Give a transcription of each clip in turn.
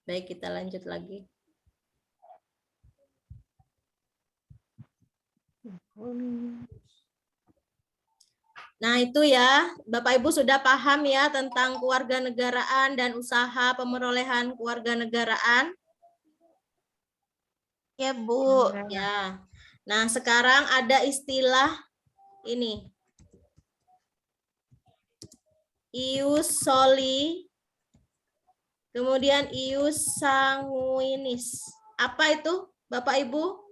Baik, kita lanjut lagi. Nah, itu ya, Bapak Ibu sudah paham ya tentang kewarganegaraan dan usaha pemerolehan kewarganegaraan? Ya, Bu. Ya. Nah, sekarang ada istilah ini. Ius soli, kemudian ius sanguinis. Apa itu, Bapak Ibu?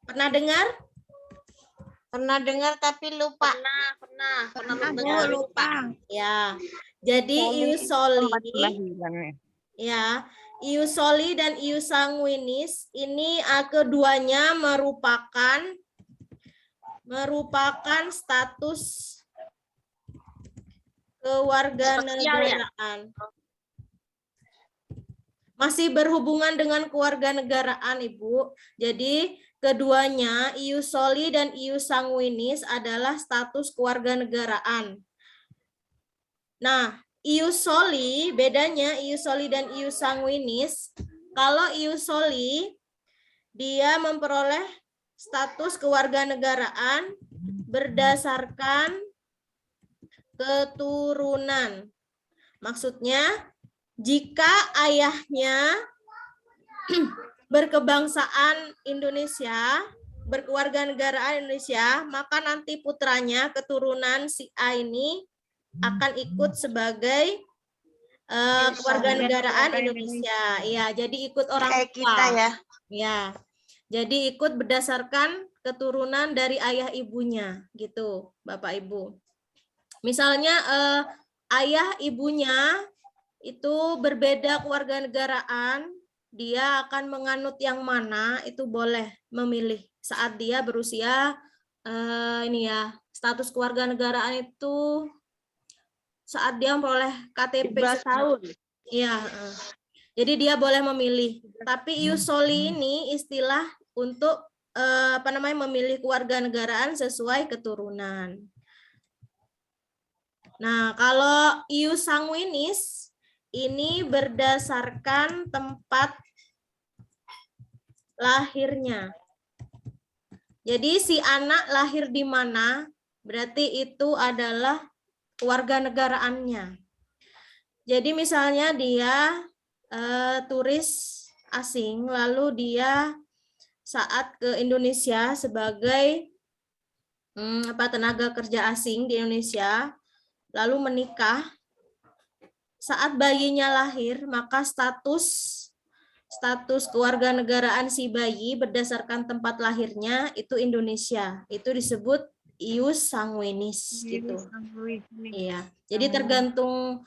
Pernah dengar? Pernah dengar tapi lupa. Pernah lupa. Ya. Jadi ius soli, ya, ius soli dan ius sanguinis ini keduanya merupakan status kewarganegaraan. Masih berhubungan dengan kewarganegaraan, Ibu. Jadi keduanya, ius soli dan ius sanguinis adalah status kewarganegaraan. Nah, ius soli, bedanya ius soli dan ius sanguinis, kalau ius soli, dia memperoleh status kewarganegaraan berdasarkan keturunan. Maksudnya, jika ayahnya berkebangsaan Indonesia, berkewarganegaraan Indonesia, maka nanti putranya, keturunan si A ini akan ikut sebagai kewarganegaraan Indonesia. Ya, jadi ikut orang Kayak tua. kita ya. Ya. Jadi ikut berdasarkan keturunan dari ayah ibunya, gitu, Bapak Ibu. Misalnya ayah ibunya itu berbeda kewarganegaraan, dia akan menganut yang mana itu boleh memilih saat dia berusia ini ya, status kewarganegaraan itu saat dia memperoleh KTP 17 tahun. Iya, jadi dia boleh memilih. Tapi ius soli ini istilah untuk memilih kewarganegaraan sesuai keturunan. Nah, kalau ius sanguinis ini berdasarkan tempat lahirnya. Jadi si anak lahir di mana, berarti itu adalah kewarganegaraannya. Jadi misalnya dia turis asing, lalu dia saat ke Indonesia sebagai tenaga kerja asing di Indonesia, lalu menikah. Saat bayinya lahir, maka status kewarganegaraan si bayi berdasarkan tempat lahirnya itu Indonesia. Itu disebut ius sanguinis gitu. Iya. Jadi tergantung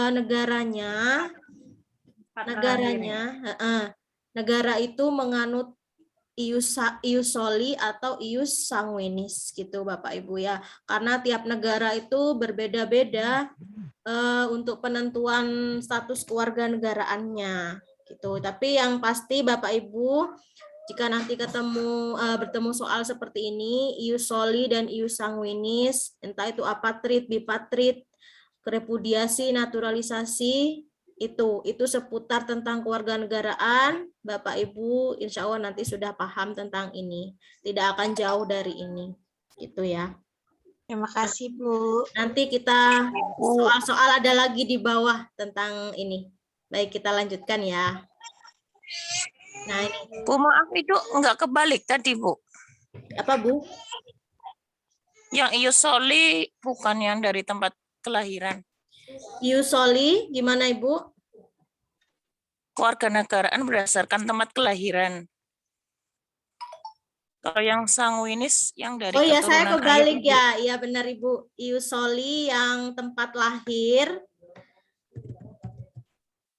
negaranya. Negara itu menganut ius soli atau ius sanguinis gitu Bapak Ibu ya. Karena tiap negara itu berbeda-beda untuk penentuan status kewarganegaraannya gitu. Tapi yang pasti Bapak Ibu, jika nanti bertemu soal seperti ini, ius soli dan ius sanguinis, entah itu apatrid, bipatrid, repudiasi, naturalisasi, itu seputar tentang kewarganegaraan. Bapak Ibu insya Allah nanti sudah paham tentang ini, tidak akan jauh dari ini, gitu ya. Terima kasih, Bu. Nanti kita soal-soal ada lagi di bawah tentang ini. Baik, kita lanjutkan ya. Nah, ini. Bu, maaf itu enggak kebalik tadi, Bu. Apa, Bu? Yang ius soli bukan yang dari tempat kelahiran. Ius soli gimana, Ibu? Kewarganegaraan berdasarkan tempat kelahiran. Kalau yang sanguinis yang dari oh ya, saya keturunan kebalik ayah, ya. Iya benar Ibu. Ius soli yang tempat lahir.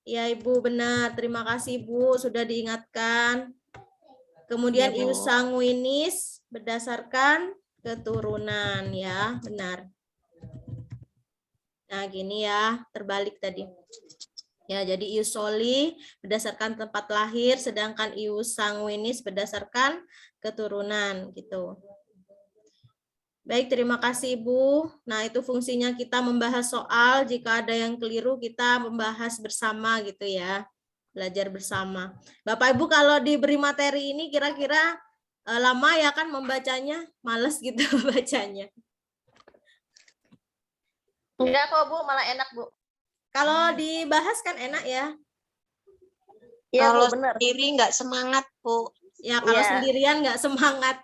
Ya Ibu benar. Terima kasih Bu sudah diingatkan. Kemudian Ya, ius sanguinis berdasarkan keturunan ya, benar. Nah, gini ya, terbalik tadi. Ya, jadi ius soli berdasarkan tempat lahir, sedangkan ius sanguinis berdasarkan keturunan gitu. Baik, terima kasih Ibu. Nah, itu fungsinya kita membahas soal. Jika ada yang keliru, kita membahas bersama gitu ya. Belajar bersama. Bapak Ibu kalau diberi materi ini kira-kira lama ya kan membacanya? Males gitu bacanya. Enggak kok Bu, malah enak Bu. Kalau dibahas kan enak ya. Iya Bu, Kalau benar. sendiri nggak semangat, Bu. Ya, kalau Iya. sendirian nggak semangat.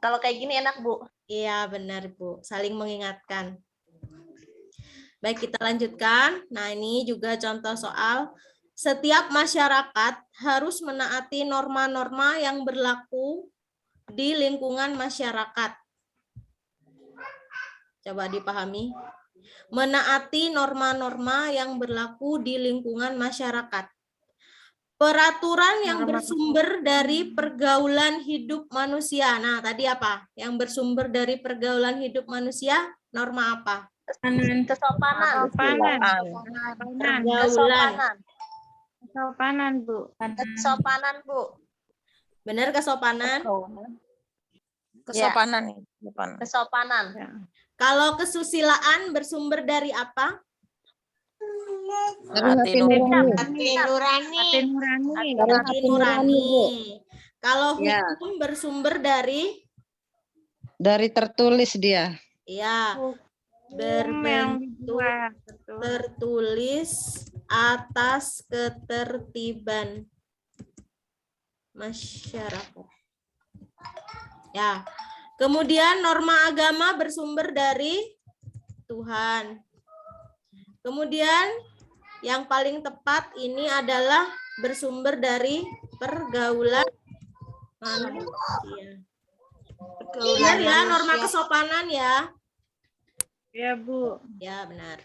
Kalau kayak gini enak Bu. Iya, benar Bu. Saling mengingatkan. Baik, kita lanjutkan. Nah, ini juga contoh soal. Setiap masyarakat harus menaati norma-norma yang berlaku di lingkungan masyarakat. Coba dipahami. Menaati norma-norma yang berlaku di lingkungan masyarakat. Peraturan yang bersumber dari pergaulan hidup manusia. Nah, tadi apa? Yang bersumber dari pergaulan hidup manusia, norma apa? Kesopanan. Pergaulan. Kesopanan. Kesopanan, Bu. Kesopanan Bu. Benar kesopanan? Kesopanan nih. Kesopanan. Kalau kesusilaan bersumber dari apa? Hati nurani. Hati nurani. Hati nurani. Hati nurani. Kalau Ya. hukum bersumber dari Dari tertulis dia. ya Yang berbentuk dibuat. Betul. tertulis atas ketertiban masyarakat. Ya. Kemudian norma agama bersumber dari Tuhan. Kemudian yang paling tepat ini adalah bersumber dari pergaulan manusia. Benar ya, norma kesopanan ya. Ya, Bu. Ya, benar.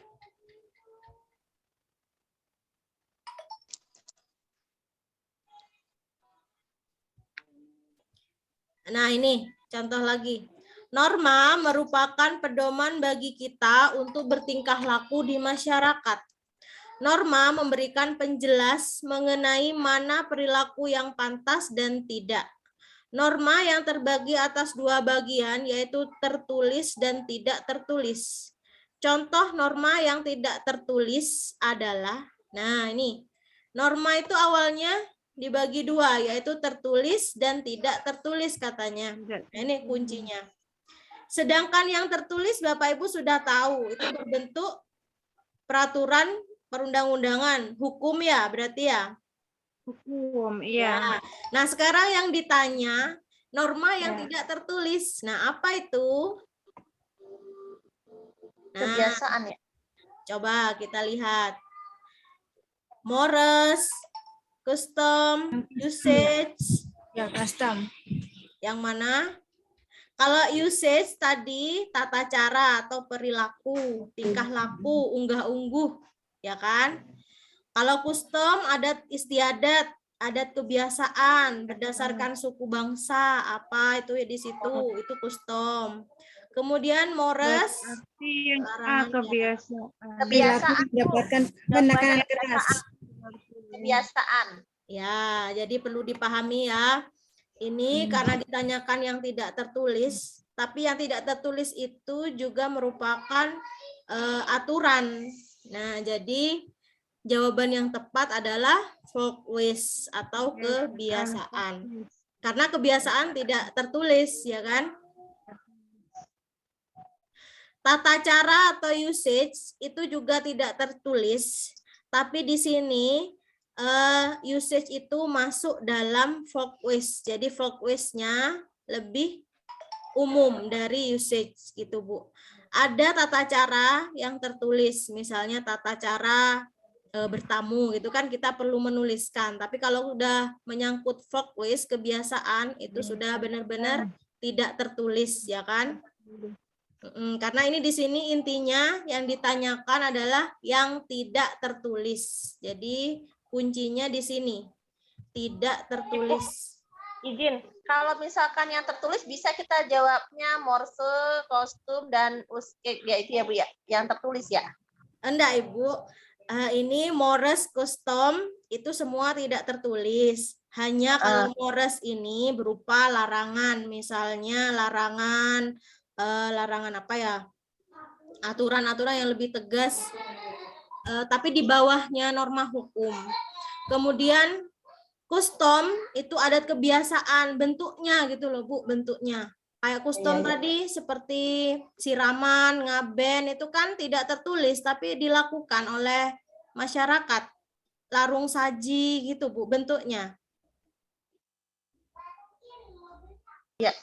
Nah, ini contoh lagi. Norma merupakan pedoman bagi kita untuk bertingkah laku di masyarakat. Norma memberikan penjelas mengenai mana perilaku yang pantas dan tidak. Norma yang terbagi atas dua bagian, yaitu tertulis dan tidak tertulis. Contoh norma yang tidak tertulis adalah, nah ini, norma itu awalnya dibagi dua, yaitu tertulis dan tidak tertulis katanya. Nah, ini kuncinya. Sedangkan yang tertulis Bapak Ibu sudah tahu, itu berbentuk peraturan perundang-undangan, hukum ya berarti ya. Hukum, iya. Nah, sekarang yang ditanya norma yang tidak tertulis. Nah, apa itu? Nah, Kebiasaan ya. coba kita lihat. Mores, custom, usage. Ya, custom. Yang mana? Kalau usage tadi tata cara atau perilaku, tingkah laku, unggah-ungguh, ya kan? Kalau custom adat istiadat, adat kebiasaan berdasarkan suku bangsa, apa itu ya di situ, itu custom. Kemudian mores, Kebiasaan. Kebiasaan. Mendapatkan penekanan keras. Kebiasaan. ya, jadi perlu dipahami ya. Ini karena ditanyakan yang tidak tertulis, tapi yang tidak tertulis itu juga merupakan aturan. Nah, jadi jawaban yang tepat adalah folkways atau kebiasaan. Karena kebiasaan tidak tertulis, ya kan? Tata cara atau usage itu juga tidak tertulis, tapi di sini usage itu masuk dalam folkways. Jadi folkways-nya lebih umum dari usage gitu, Bu. Ada tata cara yang tertulis, misalnya tata cara bertamu itu kan kita perlu menuliskan. Tapi kalau udah menyangkut folkways, kebiasaan itu sudah benar-benar tidak tertulis, ya kan? Karena ini di sini intinya yang ditanyakan adalah yang tidak tertulis. Jadi kuncinya di sini tidak tertulis. Izin, kalau misalkan yang tertulis bisa kita jawabnya morse, kostum, dan ya itu ya Bu ya, yang tertulis ya. Enggak Ibu, Ini mores custom itu semua tidak tertulis. Hanya kalau mores ini berupa larangan, misalnya larangan apa ya? Aturan-aturan yang lebih tegas, tapi di bawahnya norma hukum. Kemudian custom itu adat kebiasaan, bentuknya gitu loh Bu, bentuknya. Kayak custom tadi seperti siraman, ngaben itu kan tidak tertulis tapi dilakukan oleh masyarakat. Larung saji gitu Bu bentuknya. Ya.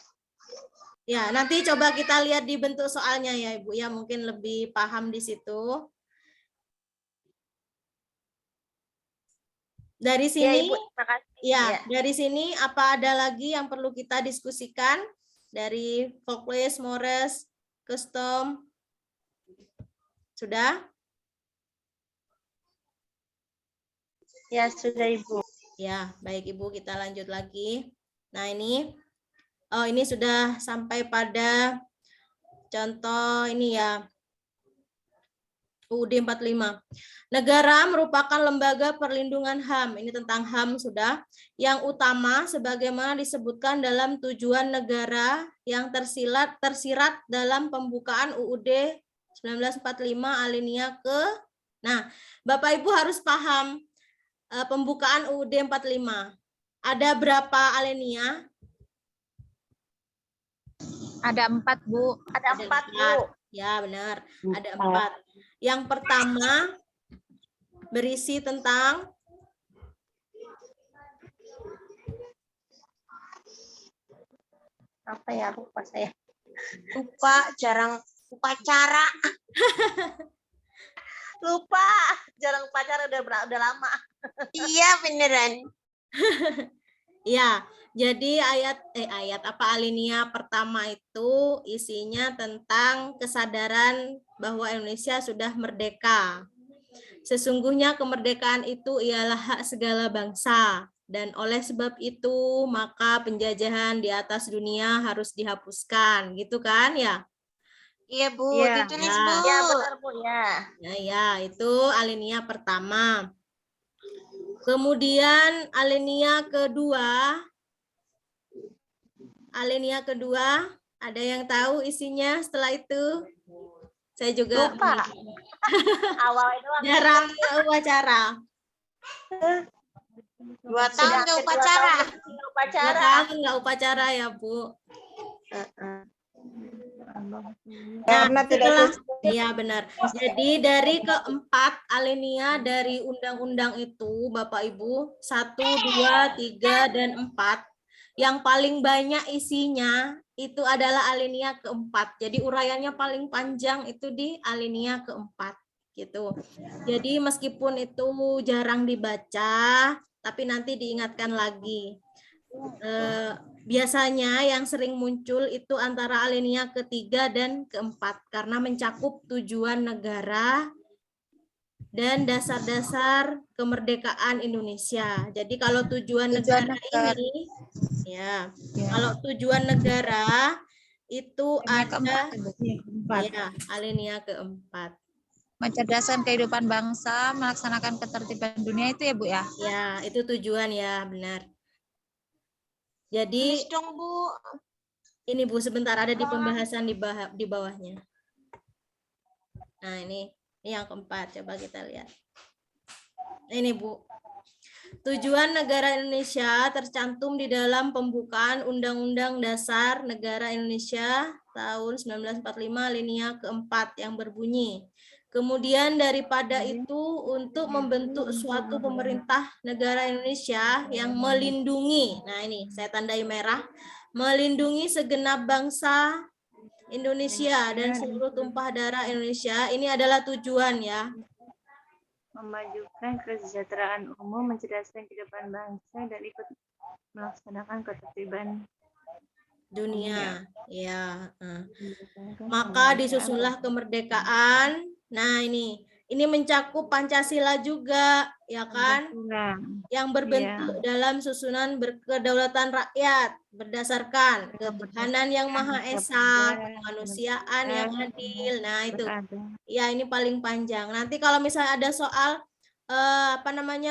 Ya, nanti coba kita lihat di bentuk soalnya ya Ibu ya, mungkin lebih paham di situ. Dari Ya, sini Ibu, terima kasih. ya, Ya. dari sini apa ada lagi yang perlu kita diskusikan dari folklore, mores, custom? Sudah? Ya, sudah Ibu. Ya, baik Ibu, kita lanjut lagi. Nah, ini ini sudah sampai pada contoh ini ya. UUD 45. Negara merupakan lembaga perlindungan HAM. Ini tentang HAM sudah. Yang utama sebagaimana disebutkan dalam tujuan negara yang tersirat dalam pembukaan UUD 1945 alinea ke. Nah, Bapak Ibu harus paham pembukaan UUD 45. Ada berapa alinea? Ada 4, Bu. Ada 4, Bu. Ya, benar. Ada 4. Yang pertama berisi tentang Apa ya, lupa saya. Lupa, jarang upacara. Lupa, jarang pacaran udah lama. Iya, beneran. ya. Jadi ayat apa alinea pertama itu isinya tentang kesadaran bahwa Indonesia sudah merdeka. Sesungguhnya kemerdekaan itu ialah hak segala bangsa dan oleh sebab itu maka penjajahan di atas dunia harus dihapuskan, gitu kan ya? Iya, Bu, Iya. ditulis, Ya. Bu. Ya, benar Bu ya. Ya, itu alinea pertama. Kemudian alinea kedua. Alinea kedua, ada yang tahu isinya setelah itu? Saya juga Lupa. Awal itu jarang upacara. 2 tahun nggak upacara. Upacara. Nggak upacara ya, Bu. Karena tidak Iya benar. Jadi dari keempat alinea dari undang-undang itu, Bapak Ibu, 1, 2, 3, dan 4, yang paling banyak isinya itu adalah alinea keempat. Jadi uraiannya paling panjang itu di alinea keempat, gitu. Jadi meskipun itu jarang dibaca, tapi nanti diingatkan lagi. Biasanya yang sering muncul itu antara alinea ketiga dan keempat karena mencakup tujuan negara dan dasar-dasar kemerdekaan Indonesia. Jadi kalau tujuan negara ini, ya, kalau tujuan negara itu ada ya, alinea keempat. Mencerdaskan kehidupan bangsa, melaksanakan ketertiban dunia itu ya, Bu ya? Ya, itu tujuan ya, benar. Jadi Tulis dong, Bu. ini Bu, sebentar ada di pembahasan di bawahnya. Nah, ini yang keempat, coba kita lihat. Ini Bu. Tujuan negara Indonesia tercantum di dalam pembukaan Undang-Undang Dasar Negara Indonesia tahun 1945 alinea keempat yang berbunyi. Kemudian daripada itu untuk membentuk suatu pemerintah negara Indonesia yang melindungi, nah ini saya tandai merah, melindungi segenap bangsa Indonesia dan seluruh tumpah darah Indonesia. Ini adalah tujuan ya. Memajukan kesejahteraan umum, mencerdaskan kehidupan bangsa, dan ikut melaksanakan ketertiban Dunia. Ya. Maka disusunlah kemerdekaan. Nah ini Ini mencakup Pancasila juga, ya kan? Pancasila. Yang berbentuk dalam susunan berkedaulatan rakyat berdasarkan ketuhanan yang Maha Esa, kemanusiaan yang adil. Nah, itu. Ya, ini paling panjang. Nanti kalau misalnya ada soal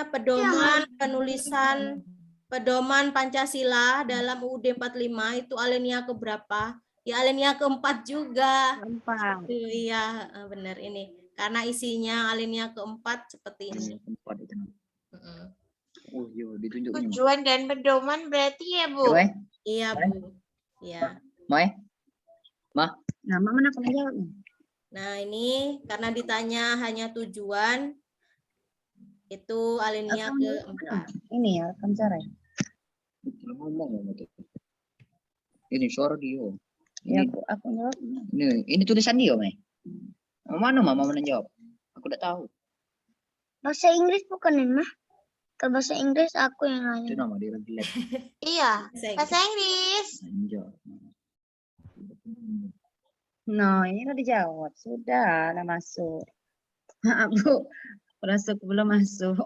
pedoman penulisan pedoman Pancasila dalam UUD 45 itu alinea keberapa? Ya, alinea keempat juga. Keempat. Iya, benar ini. Karena isinya alinea keempat seperti ini. Oh iya, ditunjuknya. Tujuan dan pedoman berarti ya, Bu? Coba, Iya, Bu. Iya. Mai. Nah, Mak mana kamu jawab? Nah, ini karena ditanya hanya tujuan, itu alinea keempat. Ini ya, rekam suara. Ngomong gitu. Ini suara dia. Ya, Ini, aku jawab. ini tulisan dia, Mai. Mana Mama menjawab? Aku udah tahu. Bahasa Inggris bukan ini mah. Kalau bahasa Inggris aku yang Itu nanya. nama dia lagi lihat. Iya, bahasa Inggris. Anjay. No, ini udah dijawab. Sudah masuk. Maaf, Bu. Masuk belum masuk.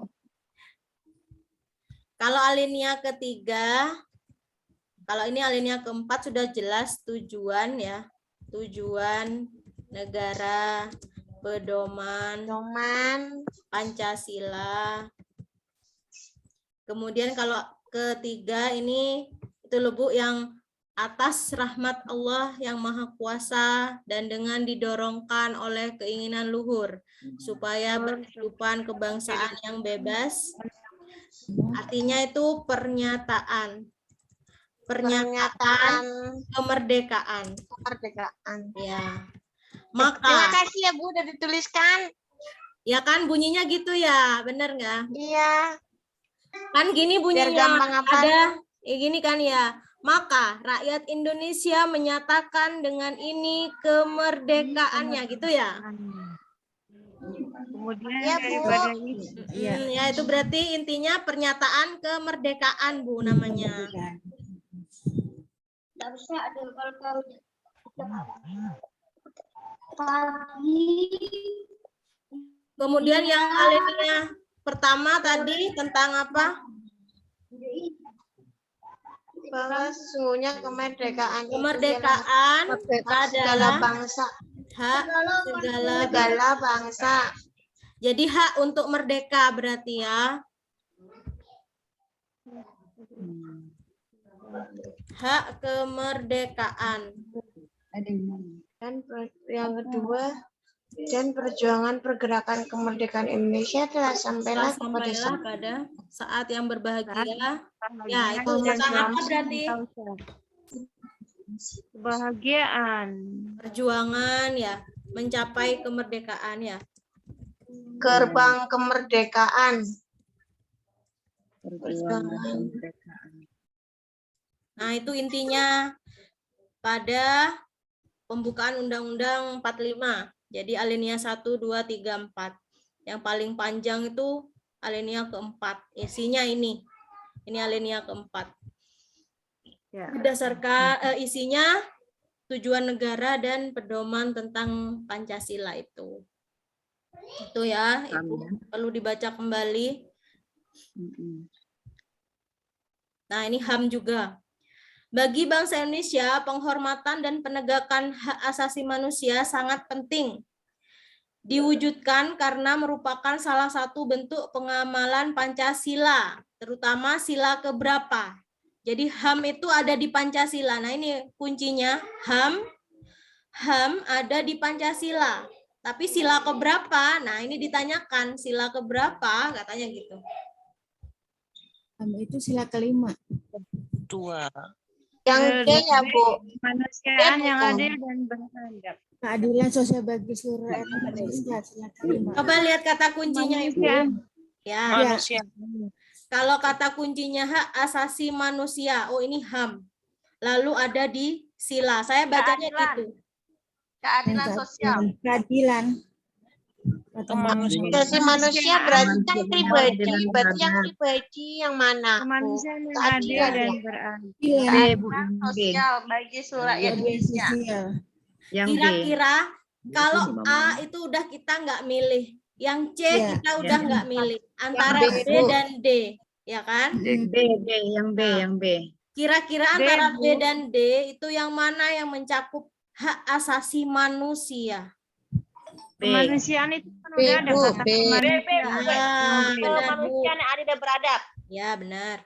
Kalau alinea ketiga, kalau ini alinea keempat sudah jelas tujuan ya. Tujuan negara, pedoman, Pancasila. Kemudian kalau ketiga ini itu loh Bu, yang atas rahmat Allah yang Maha Kuasa dan dengan didorongkan oleh keinginan luhur supaya berkehidupan kebangsaan yang bebas. Artinya itu pernyataan kemerdekaan. Ya. Terima Maka kasih ya, Bu, udah dituliskan. ya kan bunyinya gitu ya, bener nggak? Iya. Kan gini bunyinya, gampang hafal. gini kan ya. Maka rakyat Indonesia menyatakan dengan ini kemerdekaannya gitu ya. Kemudian Ya, Bu. daripada itu, Ya itu berarti intinya pernyataan kemerdekaan Bu namanya. Harusnya ada kalau Kemudian yang alinea pertama tadi tentang apa? Bahwa sesungguhnya kemerdekaan itu Kemerdekaan segala adalah bangsa, hak segala segala bangsa. Jadi hak untuk merdeka berarti ya. Hak kemerdekaan. Dan yang kedua, dan perjuangan pergerakan kemerdekaan Indonesia telah sampailah kepada pada saat yang berbahagia. Ya, itu dan tentang apa selamat berarti? kebahagiaan. Perjuangan ya, mencapai kemerdekaan ya. gerbang kemerdekaan. Nah, itu intinya pada pembukaan Undang-Undang 45. Jadi alinea 1, 2, 3, 4. Yang paling panjang itu alinea keempat. Isinya ini. Ini alinea keempat. Ya. Berdasarkan isinya tujuan negara dan pedoman tentang Pancasila itu. Itu ya, itu perlu dibaca kembali. Nah, ini HAM juga. Bagi bangsa Indonesia, penghormatan dan penegakan hak asasi manusia sangat penting diwujudkan karena merupakan salah satu bentuk pengamalan Pancasila, terutama sila keberapa. Jadi HAM itu ada di Pancasila. Nah, ini kuncinya, HAM ada di Pancasila. Tapi sila keberapa? Nah, ini ditanyakan sila keberapa, katanya gitu. HAM itu sila kelima. 2. Yang D ya, Bu. Kemanusiaan Ya, yang bukan. adil dan beradab. Keadilan sosial bagi seluruh rakyat Indonesia sila kelima. Coba lihat kata kuncinya, Ibu. Ya. Manusia. Kalau kata kuncinya hak asasi manusia, oh ini HAM. Lalu ada di sila. Saya bacanya Keadilan. gitu. Keadilan sosial. Keadilan. Kemanusiaan. Asasi manusia berarti kan pribadi. Berarti yang pribadi yang mana, Bu? Kemanusiaan yang adil Keadilan dan ya? beradab. Keadilan sosial bagi seluruh rakyat Indonesia. Yang Kira-kira kalau Ini, A Mama. itu udah kita nggak milih. Yang C Iya. kita udah nggak milih. Antara B, B Bu. dan D, ya kan? yang B. Kira-kira D, antara B Bu. dan D itu yang mana yang mencakup hak asasi manusia? B. Kemanusiaan itu kan B, udah ada Bu, kata B. kemanusiaan. Ah, benar, Bu. Kemanusiaan yang adil dan beradab. Ya, benar.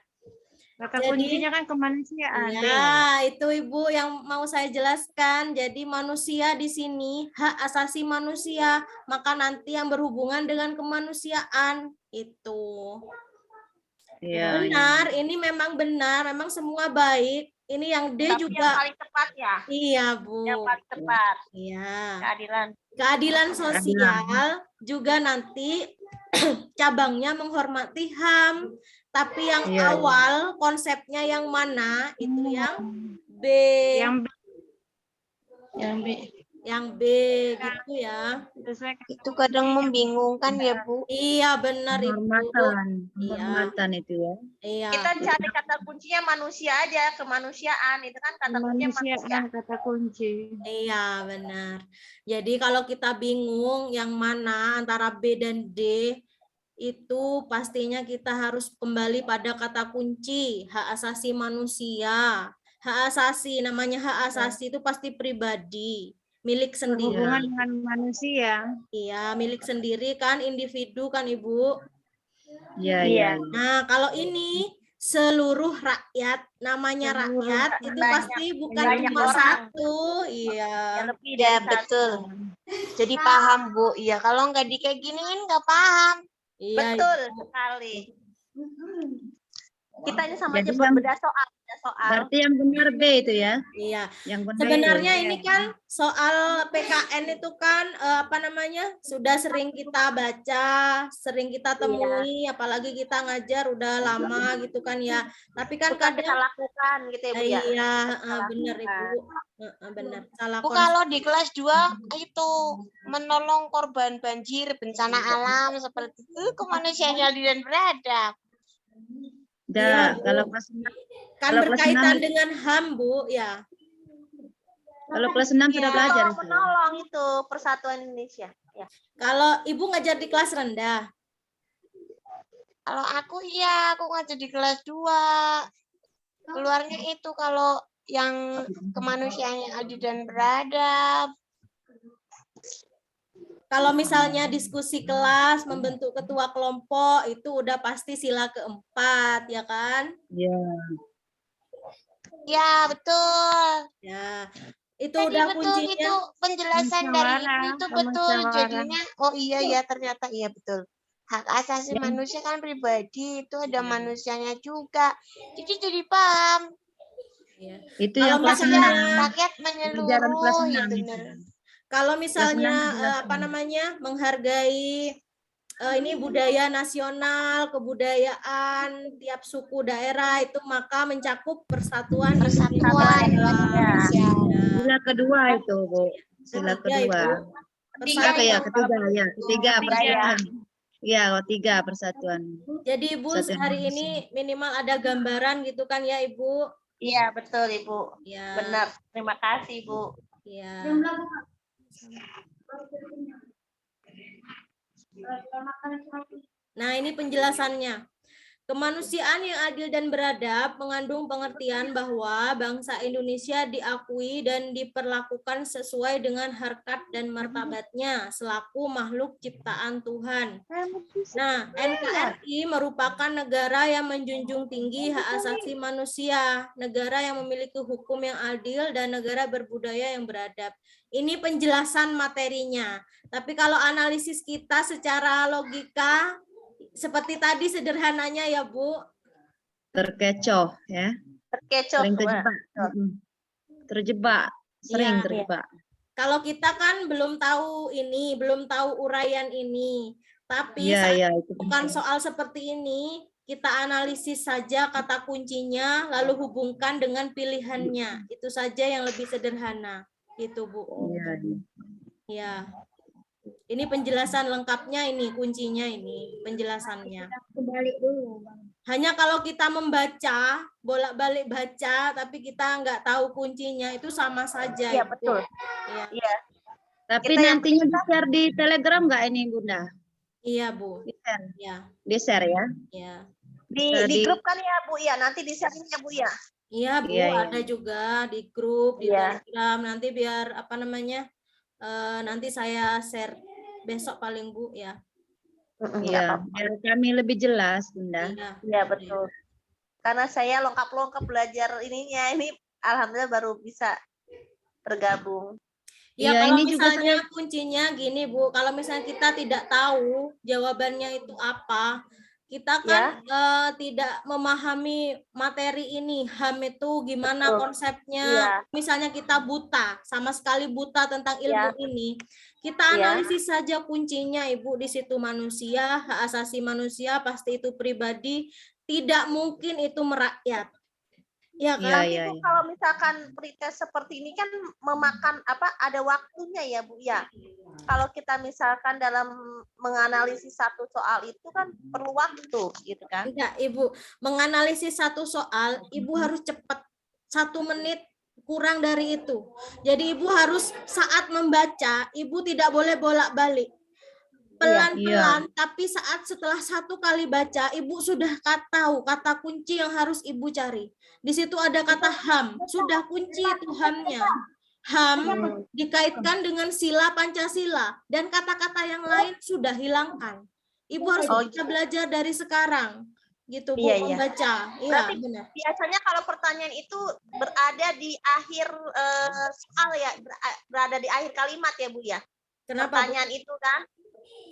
Kata Jadi- kuncinya kan kemanusiaan. D. Ya, itu Ibu yang mau saya jelaskan. Jadi manusia di sini hak asasi manusia, maka nanti yang berhubungan dengan kemanusiaan itu. Iya. Benar, ini memang benar, memang semua baik. Ini yang D Tapi yang juga. paling tepat ya. Iya, Bu. Yang paling tepat. Iya. Keadilan. Keadilan sosial juga nanti cabangnya menghormati HAM, tapi yang Iya, iya. awal konsepnya yang mana itu yang B, Yang B yang B gitu ya. sesuai Itu kadang membingungkan ya, Bu. Iya benar Ibu. Penghormatan itu ya. Iya. Kita cari kata kuncinya manusia aja, kemanusiaan. Itu kan kata kuncinya manusia. kemanusiaan kata kunci. Iya benar. Jadi kalau kita bingung yang mana antara B dan D, itu pastinya kita harus kembali pada kata kunci hak asasi manusia. Hak asasi, namanya hak asasi itu pasti pribadi, milik sendiri. Berhubungan dengan manusia. Iya, milik sendiri kan, individu kan Ibu. Iya. Nah, kalau ini seluruh rakyat, namanya Seluruh rakyat itu banyak- pasti bukan banyak cuma orang. satu. Iya. Yang lebih Ya, dari satu. betul. Jadi paham, Bu. Iya, kalau nggak di kayak giniin nggak paham. Iya, Betul Ibu. sekali. Kita ini sama Jadi aja yang- beda soal. Berarti yang benar B itu ya. Iya. Yang benar Sebenarnya itu. ini kan soal PKN itu kan apa namanya sudah sering kita baca, sering kita temui, apalagi kita ngajar udah lama gitu kan ya. Tapi kan Bukan kita kadang lakukan gitu ya, Bu ya. iya benar Ibu. Benar. Salah Bu, konsep. kalau di kelas 2 itu menolong korban banjir, bencana alam seperti itu kemanusiaan yang adil dan beradab. Dah, Iya, Bu. kalau kelas 6, Kan kalau kelas berkaitan 6 dengan HAM, Bu, ya. kalau kelas 6 sudah belajar itu. Menolong itu Persatuan Indonesia. Ya. Kalau Ibu ngajar di kelas rendah, Kalau aku iya, aku ngajar di kelas 2. Keluarnya itu kalau yang kemanusiaan yang adil dan beradab. kalau misalnya diskusi kelas, membentuk ketua kelompok, itu udah pasti sila keempat, ya kan? Iya. Ya, betul. Ya, itu Tadi udah betul kuncinya. itu penjelasan dari Musyawarah, Ibu itu betul. musyawarah. Jadinya, oh iya ya ternyata iya betul. Hak asasi manusia kan pribadi, itu ada manusianya juga. Jadi paham. Ya. Itu Kalau yang kelas misalnya 6. Rakyat Pelajaran kelas menyeluruh 6 gitu. itu. Kalau misalnya jelas. apa namanya menghargai ini budaya nasional, kebudayaan tiap suku daerah itu maka mencakup persatuan Persatuan Indonesia. Indonesia. Sila kedua itu, Bu. Sila Ketiga, kedua. Ibu. Ketiga ya, ketiga ya. Ketiga persatuan. Iya, ketiga persatuan. Jadi Ibu Persatuan hari manusia. ini minimal ada gambaran gitu kan ya Ibu? Iya, betul Ibu. Ya. Benar. Terima kasih, Bu. Ya. Nah, ini penjelasannya. Kemanusiaan yang adil dan beradab mengandung pengertian bahwa bangsa Indonesia diakui dan diperlakukan sesuai dengan harkat dan martabatnya selaku makhluk ciptaan Tuhan. Nah, NKRI merupakan negara yang menjunjung tinggi hak asasi manusia, negara yang memiliki hukum yang adil, dan negara berbudaya yang beradab. Ini penjelasan materinya. Tapi kalau analisis kita secara logika, seperti tadi sederhananya ya Bu. Terkecoh ya. Terkecoh. Sering Bu. terjebak. Terjebak. Sering Iya. terjebak. Kalau kita kan belum tahu ini, belum tahu uraian ini. Tapi Iya, saat iya. Itu bukan penting. soal seperti ini, kita analisis saja kata kuncinya, lalu hubungkan dengan pilihannya. Itu saja yang lebih sederhana. Gitu Bu. Iya, iya. Ya. Ini penjelasan lengkapnya ini, kuncinya ini, penjelasannya. Balik dulu. Hanya kalau kita membaca, bolak-balik baca, tapi kita nggak tahu kuncinya, itu sama saja. Iya, Ibu. betul. Iya. Iya. Tapi Kita yang nantinya di-share di Telegram nggak ini, Bunda? Iya, Bu. Di-share. Ya, Di-share ya. ya. Bisa Di grup kan ya Bu ya, nanti di-sharing ya Bu ya. Iya, Bu, Iya, iya. ada juga di grup, di Iya. Telegram. Nanti biar apa namanya? Nanti saya share besok paling Bu ya. Iya, biar kami lebih jelas, Bunda. Iya. Iya betul. Karena saya lengkap-lengkap belajar ininya, ini alhamdulillah baru bisa bergabung. Ya, Iya, kalau ini juga misalnya kuncinya gini Bu, kalau misalnya kita tidak tahu jawabannya itu apa, kita kan tidak memahami materi ini, HAM itu gimana Betul. konsepnya. Iya. Misalnya kita buta, sama sekali buta tentang ilmu ini, kita Iya. analisis saja kuncinya Ibu, di situ manusia, hak asasi manusia, pasti itu pribadi, tidak mungkin itu merakyat. Ya kan? Iya, Tapi Bu, kalau misalkan pretest seperti ini kan memakan ada waktunya ya Bu ya. Kalau kita misalkan dalam menganalisis satu soal itu kan perlu waktu gitu kan. Enggak, Ibu. Menganalisis satu soal, Ibu harus cepat. 1 menit kurang dari itu. Jadi Ibu harus saat membaca, Ibu tidak boleh bolak-balik. Pelan-pelan, tapi setelah 1 kali baca, Ibu sudah tahu kata kunci yang harus Ibu cari. Di situ ada kata HAM, sudah kunci itu HAM-nya. HAM dikaitkan dengan sila Pancasila, dan kata-kata yang lain sudah hilangkan. Ibu harus bisa belajar dari sekarang, gitu Bu, Iya, iya. membaca. Iya, Berarti benar. biasanya kalau pertanyaan itu berada di akhir soal ya, berada di akhir kalimat ya Bu ya. Kenapa, Bu? Pertanyaan itu kan.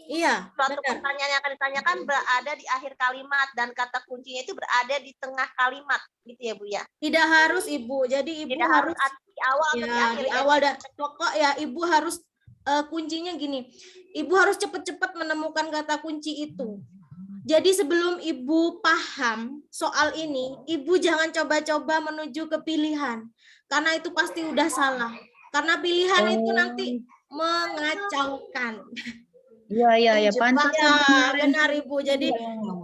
Iya, Suatu benar. pertanyaan yang akan ditanyakan berada di akhir kalimat dan kata kuncinya itu berada di tengah kalimat gitu ya Bu ya. Tidak harus Ibu. Jadi Ibu Tidak harus di awal atau di ya, akhir di ya. awal dan pokok ya Ibu harus kuncinya gini. Ibu harus cepat-cepat menemukan kata kunci itu. Jadi sebelum Ibu paham soal ini, Ibu jangan coba-coba menuju ke pilihan. Karena itu pasti udah salah. Karena pilihan itu nanti mengacaukan. Iya, pantas. Ya, benar Ibu. Jadi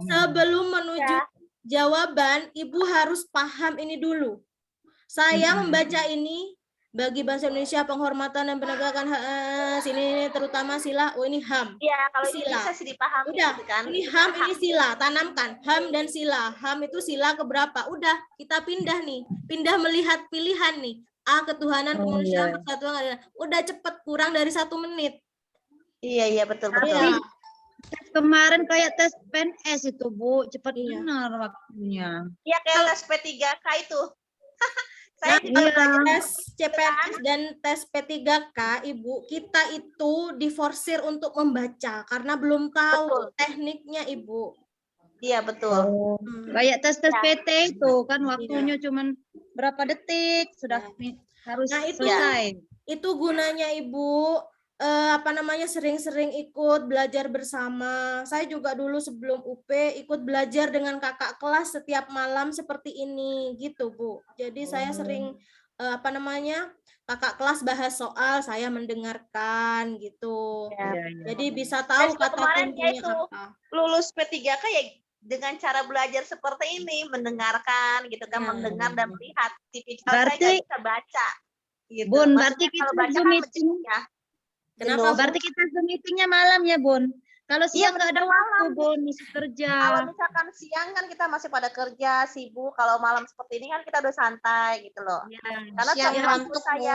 sebelum menuju jawaban, Ibu harus paham ini dulu. Saya membaca ini bagi bahasa Indonesia penghormatan dan penegakan hak sini terutama sila. Oh, ini HAM. Iya, kalau ini Sila. bisa sih dipahami Udah, gitu kan. ini HAM, ini sila, tanamkan HAM dan sila. HAM itu sila keberapa? Udah, kita pindah nih. Pindah melihat pilihan nih. A, ketuhanan, kemanusiaan, persatuan, keadilan. Udah cepet, kurang dari 1 menit. Iya, betul. Iya. Tes kemarin kayak tes PNS itu, Bu. Cepat Iya. benar waktunya. Iya, kayak tes P3K itu. Saya Nah, juga belajar tes CPNS dan tes P3K, Ibu, kita itu diforsir untuk membaca karena belum tahu tekniknya, Ibu. Iya, betul. Kayak tes Ya. PT itu kan waktunya cuman berapa detik sudah harus Nah, itu selesai. itu gunanya Ibu sering-sering ikut belajar bersama. Saya juga dulu sebelum UP ikut belajar dengan kakak kelas setiap malam seperti ini gitu, Bu. Jadi saya sering kakak kelas bahas soal, saya mendengarkan gitu. Jadi bisa tahu Dan kata kemarin kuncinya itu apa. lulus P3K ya dengan cara belajar seperti ini, mendengarkan gitu kan, mendengar dan melihat. Tipikal saya Berarti- nggak bisa baca. Gitu. Bun, Maksudnya berarti kalau kita baca Zoom kan meeting. ya. Kenapa, Bu? Berarti kita Zoom meetingnya malam ya, Bun? Kalau siang nggak ada waktu, Bun, masih kerja. Kalau misalkan siang kan kita masih pada kerja, sibuk. Kalau malam seperti ini kan kita udah santai gitu loh. Karena Siang waktu ngantuk, saya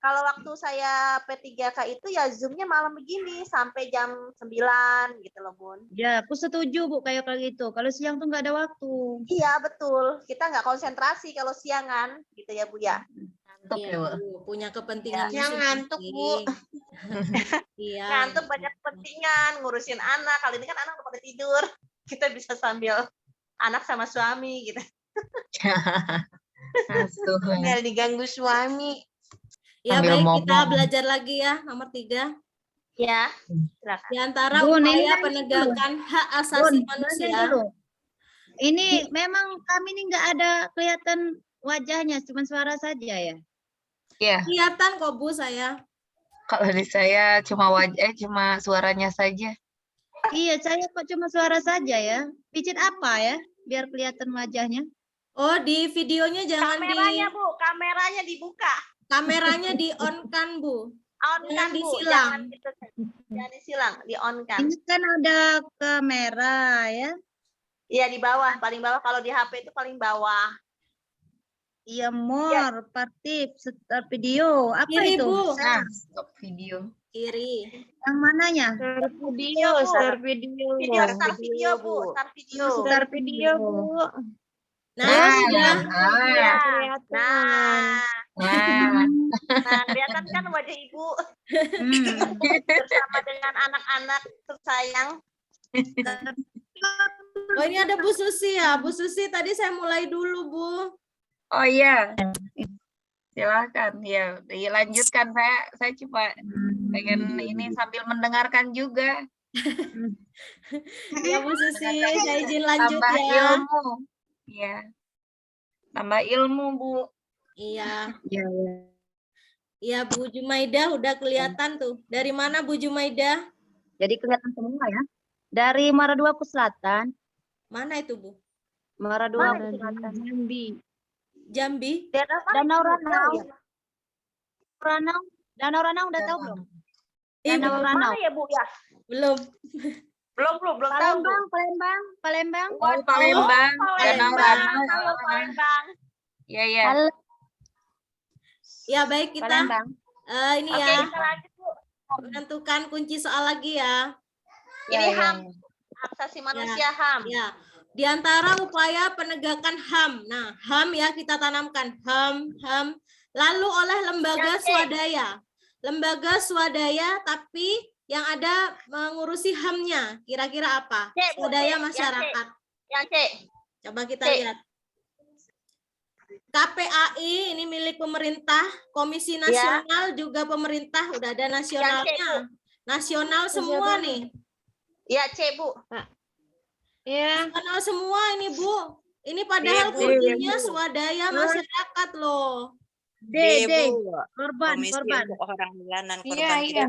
kalau waktu saya P3K itu ya Zoom-nya malam begini sampai jam 9 gitu loh, Bun. Ya, aku setuju, Bu, kayak gitu. Kalau siang tuh nggak ada waktu. Iya, betul. Kita nggak konsentrasi kalau siangan gitu ya, Bu ya. Iya, Bu, punya kepentingan Yang ngantuk, Bu. Iya. Ngantuk banyak kepentingan, ngurusin anak. Kali ini kan anak udah pada tidur. Kita bisa sambil anak sama suami gitu. Biar diganggu suami. Ya, Sambil baik, kita ngomong. belajar lagi ya, nomor 3. Ya, silakan. Di antara Bun, ini upaya kan penegakan hak Bun, asasi nanti manusia. dulu. Ini memang kami ini nggak ada kelihatan wajahnya, cuma suara saja ya. Iya, Kelihatan kok, Bu, saya. kalau di saya cuma cuma suaranya saja. Iya, saya kok cuma suara saja ya. Picit apa ya, biar kelihatan wajahnya. Oh, di videonya jangan Kameranya, Bu, kameranya dibuka. kameranya di on kan, Bu. On Jangan kan Bu, disilang. jangan disilang, di on kan. Ini kan ada kamera ya. Iya di bawah, paling bawah kalau di HP itu paling bawah. Iya, more, partif, start video. Apa Kiri, itu? Bu. Nah, stop video. Kiri. Yang mananya? Video, start video. Video, start video Bu, start video. Start video, Bu. Nah, Oh, sudah. Iya. Kelihatan. Nah, kelihatan kan wajah Ibu bersama dengan anak-anak tersayang. Oh, ini ada Bu Susi ya. Bu Susi, tadi saya mulai dulu, Bu. Oh iya, silakan ya, dilanjutkan. Saya cuma pengen ini sambil mendengarkan juga. Ya, Bu Susi, saya izin lanjut Tambah ya. ilmu, ya, tambah ilmu Bu. Iya. Iya, iya. Iya, Bu Jumaidah udah kelihatan tuh. Dari mana Bu Jumaidah? Jadi kelihatan semua ya. Dari Muara Dua ke selatan. Mana itu, Bu? Muara Dua ke selatan. Jambi? Danau Ranau. Danau Ranau udah tahu belum? Danau Ranau. Mana ya Bu ya? Belum. Belum tahu. Bu. Palembang. Oh, Palembang, Danau Ranau. Halo Palembang. Ya ya. Halo, Ya, baik kita. Palembang. Ini Oke, ya, kita lanjut Bu. menentukan kunci soal lagi ya. Ini HAM, hak asasi manusia HAM. Ya. Di antara upaya penegakan HAM. Nah, HAM ya kita tanamkan. HAM. Lalu oleh lembaga swadaya. Lembaga swadaya tapi yang ada mengurusi HAM-nya. Kira-kira apa? C, Bu, Swadaya C, masyarakat. Yang C. Coba kita C. lihat. KPAI ini milik pemerintah, Komisi Nasional juga pemerintah, udah ada nasionalnya. Nasional semua nih. Ya C Bu. Ya. Nasional semua ini Bu. Ini padahal kuncinya swadaya masyarakat loh. D. Korban. orang jalanan, Iya.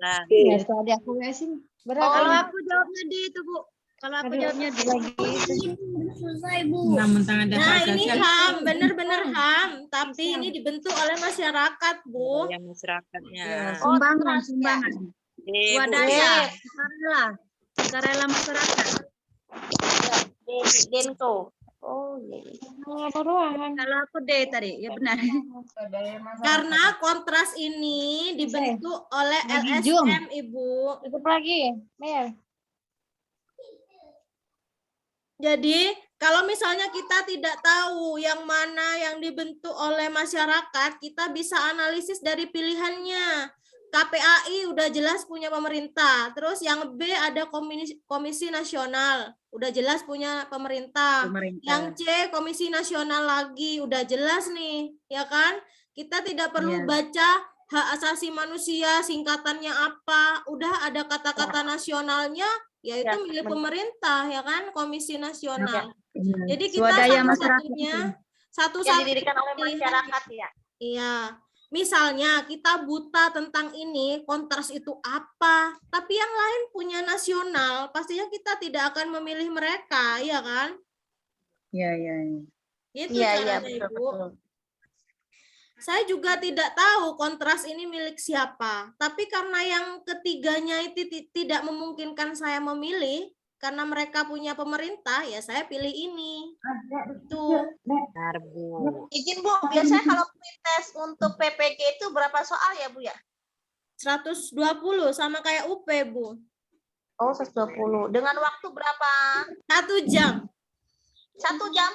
Nah, Ya, tadi aku sih. Berat. Kalau aku jawabnya D itu, Bu. Kalau aku jawabnya D. Nah, ini HAM, bener-bener HAM, tapi ini dibentuk oleh masyarakat, Bu. yang masyarakatnya. Sumbangan. Bu. Swadaya. Sukarela masyarakat. Denko. Oh iya. Kalau aku D tadi, ya benar. Karena kontras ini dibentuk oleh LSM, Ibu. Tutup lagi. Mer. Jadi, kalau misalnya kita tidak tahu yang mana yang dibentuk oleh masyarakat, kita bisa analisis dari pilihannya. KPAI udah jelas punya pemerintah. Terus yang B ada Komisi Nasional, udah jelas punya pemerintah. Yang C Komisi Nasional lagi, udah jelas nih, ya kan? Kita tidak perlu baca hak asasi manusia, singkatannya apa, udah ada kata-kata nasionalnya, yaitu milik pemerintah, ya kan? Komisi Nasional. Jadi kita Swadaya satu-satunya Yang didirikan oleh masyarakat ya. Iya. Misalnya kita buta tentang ini, kontras itu apa? Tapi yang lain punya nasional, pastinya kita tidak akan memilih mereka, ya kan? Iya. Itu Iya, caranya, betul, Ibu. betul. Saya juga tidak tahu kontras ini milik siapa. Tapi karena yang ketiganya itu tidak memungkinkan saya memilih, karena mereka punya pemerintah, ya saya pilih ini. Itu. Benar, Bu. Izin Bu, biasanya kalau pretest untuk PPG itu berapa soal ya Bu ya? 120 sama kayak UP, Bu. Oh 120. Dengan waktu berapa? 1 jam. 1 jam?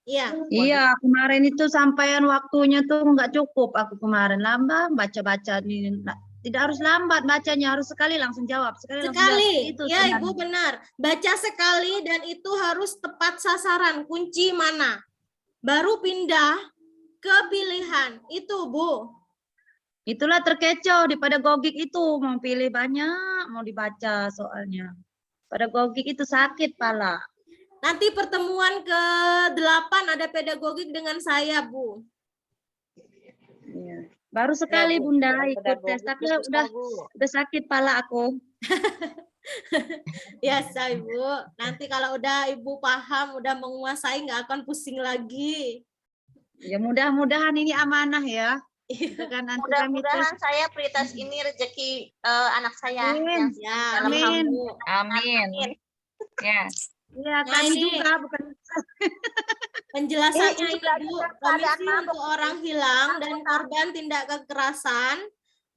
Iya. Iya, kemarin itu sampaian waktunya tuh nggak cukup. Aku kemarin lambat baca-baca nih. Tidak harus lambat bacanya, harus sekali langsung jawab. Sekali. Itu Ya, sebenarnya. Ibu benar. Baca sekali dan itu harus tepat sasaran. Kunci mana? Baru pindah ke pilihan. Itu, Bu. Itulah terkecoh di pedagogik itu. Mau pilih banyak, mau dibaca soalnya. Pedagogik itu sakit pala. Nanti pertemuan ke-8 ada pedagogik dengan saya, Bu. Iya. Baru sekali Bu. Bunda Yang ikut pedagogik tes, tapi itu udah susah, Bu. sakit pala aku. Biasa, Ibu. Nanti kalau udah Ibu paham, udah menguasai, nggak akan pusing lagi. Ya mudah-mudahan ini amanah ya. Itu kan nanti kami terus. Mudah-mudahan saya prioritas ini rezeki anak saya Amin. yang Ya, dalam Amin. Bu. Amin. Ya. Ya, Nah, kami ini juga bukan. penjelasannya Ini ini juga Bu, dalam keadaan Komisi mabuk. untuk Orang Hilang dan Korban Tindak Kekerasan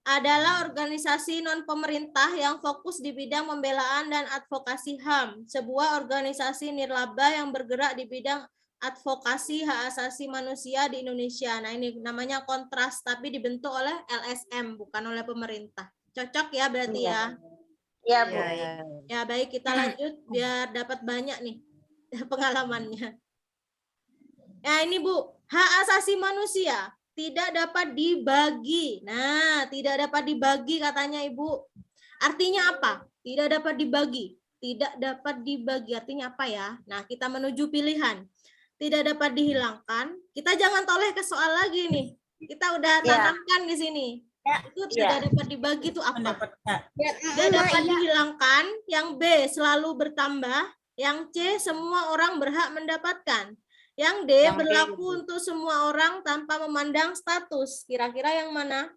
adalah organisasi non-pemerintah yang fokus di bidang pembelaan dan advokasi HAM, sebuah organisasi nirlaba yang bergerak di bidang advokasi hak asasi manusia di Indonesia. Nah, ini namanya Kontras, tapi dibentuk oleh LSM, bukan oleh pemerintah. Cocok ya berarti ya? Iya, Bu. Ya, baik, kita lanjut biar dapat banyak nih pengalamannya. Nah, ini Bu, hak asasi manusia tidak dapat dibagi. Nah, tidak dapat dibagi katanya Ibu. Artinya apa? Tidak dapat dibagi. Tidak dapat dibagi artinya apa ya? Nah, kita menuju pilihan. Tidak dapat dihilangkan. Kita jangan toleh ke soal lagi nih. Kita udah tanamkan di sini. Itu tidak dapat dibagi itu apa? Tidak dapat dihilangkan. Yang B selalu bertambah. Yang C semua orang berhak mendapatkan. Yang D berlaku untuk semua orang tanpa memandang status. Kira-kira yang mana?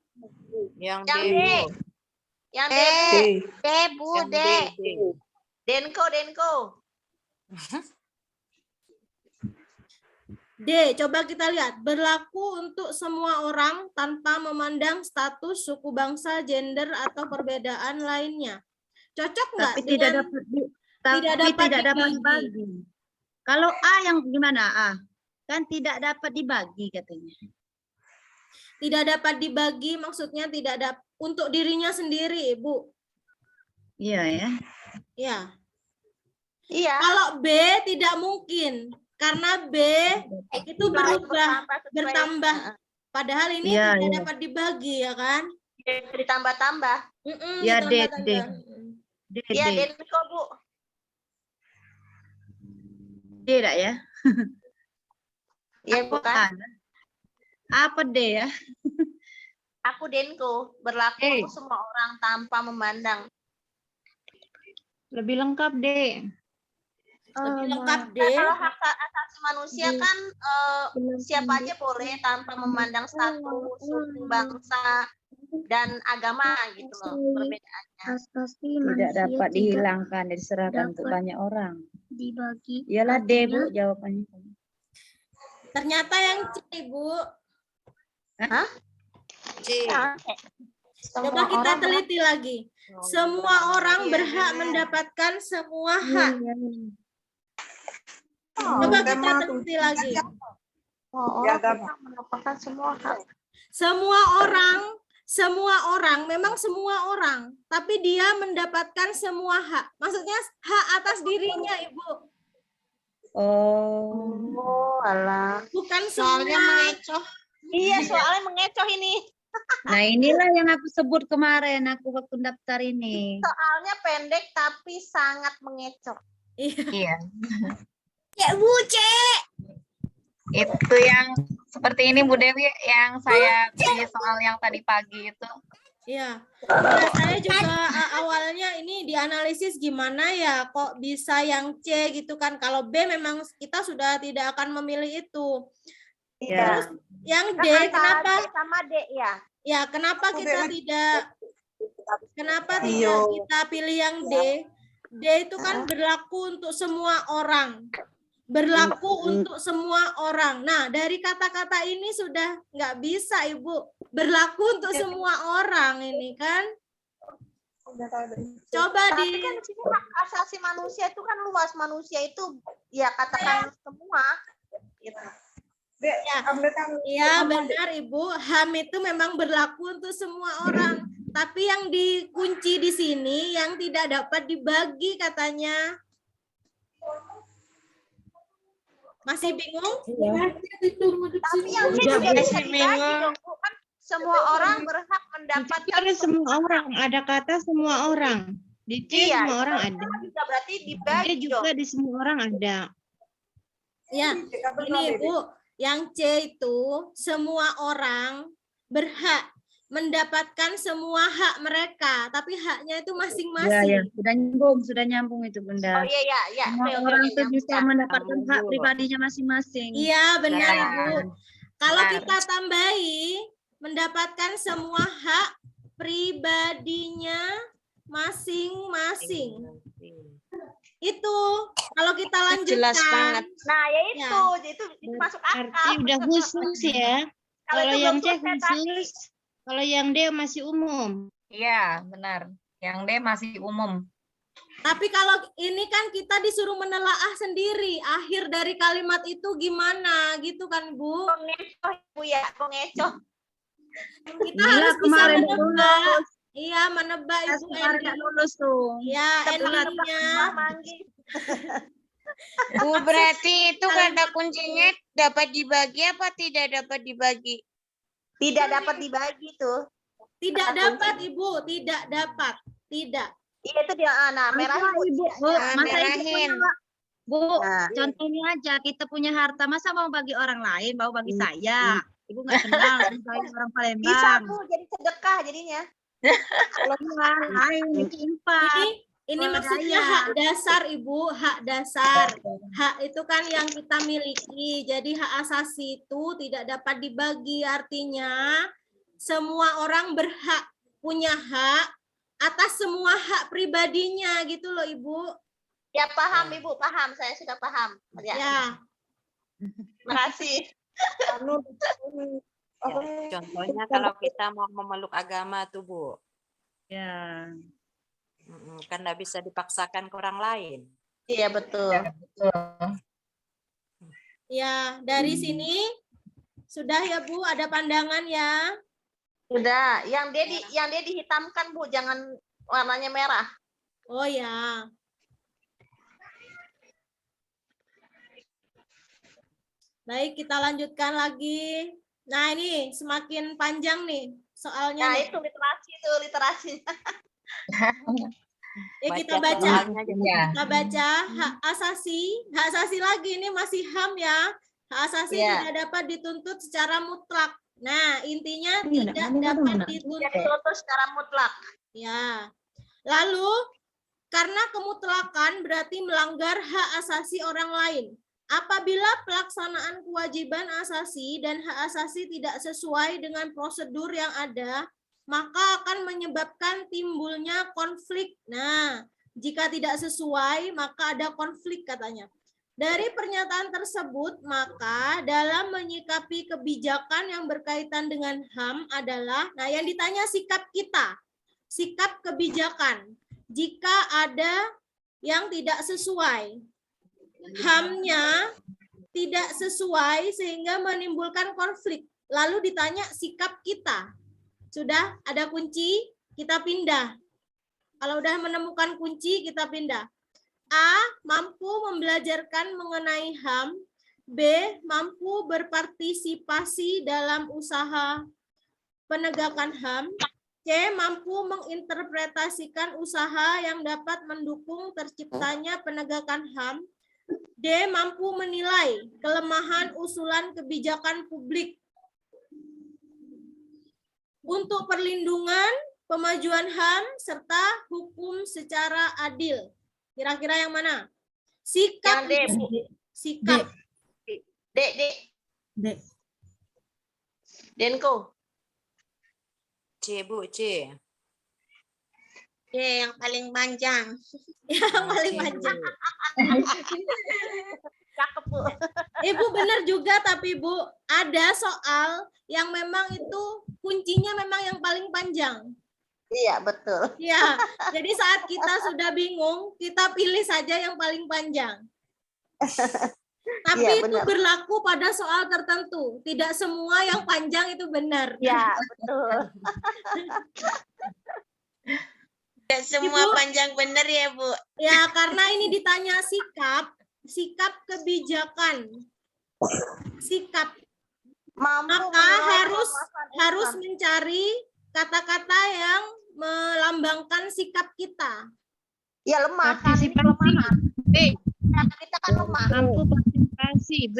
Yang Yang D. Yang D. D, Bu, D. Denko. D, coba kita lihat. Berlaku untuk semua orang tanpa memandang status, suku bangsa, gender, atau perbedaan lainnya. Cocok nggak? Tapi tidak dapat dibagi. Kalau A yang gimana A? Kan tidak dapat dibagi katanya. Tidak dapat dibagi maksudnya tidak dapat untuk dirinya sendiri, Ibu. Iya ya. Ya. Iya. Kalau B tidak mungkin karena B itu bertambah. Padahal ini tidak dapat dibagi ya kan? Ditambah-tambah. Ya D. Iya, Denko, Bu. Tidak ya? Iya, bukan. Apa D ya? Aku Denko, berlaku untuk semua orang tanpa memandang. Lebih lengkap D. Lebih lengkap D. Kalau hak asasi manusia kan siapa aja boleh tanpa memandang status, suku, bangsa, dan agama gitu loh perbedaannya. Tidak dapat dihilangkan, diserahkan untuk banyak orang. Dibagi. Iyalah D, Bu, jawabannya. Ternyata yang C, Bu. Hah? C. Coba kita teliti lagi. Semua orang berhak mendapatkan semua hak. Coba kita teliti lagi. Orang berhak mendapatkan semua hak. Semua orang, memang semua orang, tapi dia mendapatkan semua hak. Maksudnya hak atas dirinya, Ibu. Oh, alah. Bukan Soalnya semua. mengecoh. Iya, soalnya mengecoh ini. nah inilah yang aku sebut kemarin aku waktu daftar ini. Soalnya pendek tapi sangat mengecoh. Iya. Ya, Bu, C. Itu yang seperti ini Bu Dewi yang saya beri soal yang tadi pagi itu. Iya. Ya, saya juga awalnya ini dianalisis gimana ya kok bisa yang C gitu kan. Kalau B memang kita sudah tidak akan memilih itu. Iya. Terus yang D Antara kenapa? D sama D ya. Ya, kenapa kita tidak kita pilih yang D? D itu kan berlaku untuk semua orang. Berlaku untuk semua orang. Nah, dari kata-kata ini sudah nggak bisa, Ibu. Berlaku untuk semua orang ini kan. Coba Tapi kan di sini hak asasi manusia itu kan luas. Manusia itu ya katakan semua. Gitu. Ya, benar Ibu. HAM itu memang berlaku untuk semua orang. Tapi yang dikunci di sini yang tidak dapat dibagi katanya. Masih bingung? Tapi yang C juga bisa dibagi dong, Bu. Kan semua orang berhak mendapatkan Ada semua orang, ada kata semua orang. Di C Iya, semua orang itu ada. juga berarti D dibagi juga dong. di semua orang ada. Ya, ini Ibu. Yang C itu semua orang berhak mendapatkan semua hak mereka, tapi haknya itu Ya, masing-masing. sudah nyambung itu Bunda. Oh iya, ya. Semua orang itu bisa mendapatkan hak pribadinya masing-masing. Iya, benar Ya. Ibu. Kalau Benar. kita tambahi mendapatkan semua hak pribadinya masing-masing. Itu kalau kita lanjutkan. Jelas banget. Nah, ya itu masuk akal. Berarti udah khusus ya. Kalau itu yang belum C selesai tadi. khusus, kalau yang D masih umum. Iya, benar. Yang D masih umum. Tapi kalau ini kan kita disuruh menelaah sendiri akhir dari kalimat itu gimana gitu kan Bu? Kok ngecoh Bu ya, kok ngecoh. Kita Gila, harus bisa kemarin menebak. lulus. Iya, menebak Pas Ibu kemarin nggak lulus tuh. Iya, endingnya. Manggil. Bu, berarti itu kata kuncinya dapat dibagi apa tidak dapat dibagi? Tidak dapat dibagi tuh. Tidak dapat Ibu, tidak dapat. Tidak. Iya itu dia, nah merahin Bu. Ibu, Bu, Ah, masa Ibu merahin. punya, Bu, Nah. contohnya aja kita punya harta, masa mau bagi orang lain, mau bagi saya? Ibu nggak kenal, saya orang Bisa Palembang. Bu, jadi sedekah jadinya. Kalau yang lain itu infak. Ini Kalau maksudnya saya- hak dasar Ibu, hak dasar. Hak itu kan yang kita miliki. Jadi hak asasi itu tidak dapat dibagi. Artinya semua orang berhak, punya hak atas semua hak pribadinya gitu loh Ibu. Ya paham Ibu, paham. Saya sudah paham. Ya. Ya. Makasih. Ya, contohnya kalau kita mau memeluk agama tuh Bu, Ya. kan nggak bisa dipaksakan ke orang lain. Iya betul. Ya, dari sini sudah ya Bu, ada pandangan ya. Sudah. Yang dia dihitamkan Bu, jangan warnanya merah. Oh ya. Baik, kita lanjutkan lagi. Nah, ini semakin panjang nih soalnya. Nah nih. itu literasi itu literasinya. Kita Baca baca. soalnya aja. Kita baca hak asasi lagi ini masih HAM ya. Hak asasi Ya. tidak dapat dituntut secara mutlak. Nah, intinya Iya, tidak nak, dapat nak. dituntut. Dituntut secara mutlak. Ya. Lalu karena kemutlakan berarti melanggar hak asasi orang lain. Apabila pelaksanaan kewajiban asasi dan hak asasi tidak sesuai dengan prosedur yang ada, maka akan menyebabkan timbulnya konflik. Nah, jika tidak sesuai, maka ada konflik katanya. Dari pernyataan tersebut, maka dalam menyikapi kebijakan yang berkaitan dengan HAM adalah, nah yang ditanya sikap kita, sikap kebijakan. Jika ada yang tidak sesuai, HAM-nya tidak sesuai sehingga menimbulkan konflik. Lalu ditanya sikap kita. Sudah ada kunci, kita pindah. Kalau udah menemukan kunci, kita pindah. A, mampu membelajarkan mengenai HAM. B, mampu berpartisipasi dalam usaha penegakan HAM. C, mampu menginterpretasikan usaha yang dapat mendukung terciptanya penegakan HAM. D, mampu menilai kelemahan usulan kebijakan publik untuk perlindungan, pemajuan HAM, serta hukum secara adil. Kira-kira yang mana? Sikap. Yang D, Bu. Sikap. D. Denko. C Bu, C. Yang paling panjang. Yang paling panjang. Cakep Bu. Ibu benar juga, tapi Bu, ada soal yang memang itu kuncinya memang yang paling panjang. Iya betul. Ya, jadi saat kita sudah bingung, kita pilih saja yang paling panjang. Tapi Iya, itu benar. berlaku pada soal tertentu. Tidak semua yang panjang itu benar. Ya betul. Tidak semua Ibu. panjang benar ya, Bu. Ya, karena ini ditanya sikap kebijakan. Sikap. Mampu Maka menilai harus kelemahan mencari kata-kata yang melambangkan sikap kita. Ya lemah kan ini Partisipasi. kelemahan. B. Nah, kita kan lemah. Mampu partisipasi. B.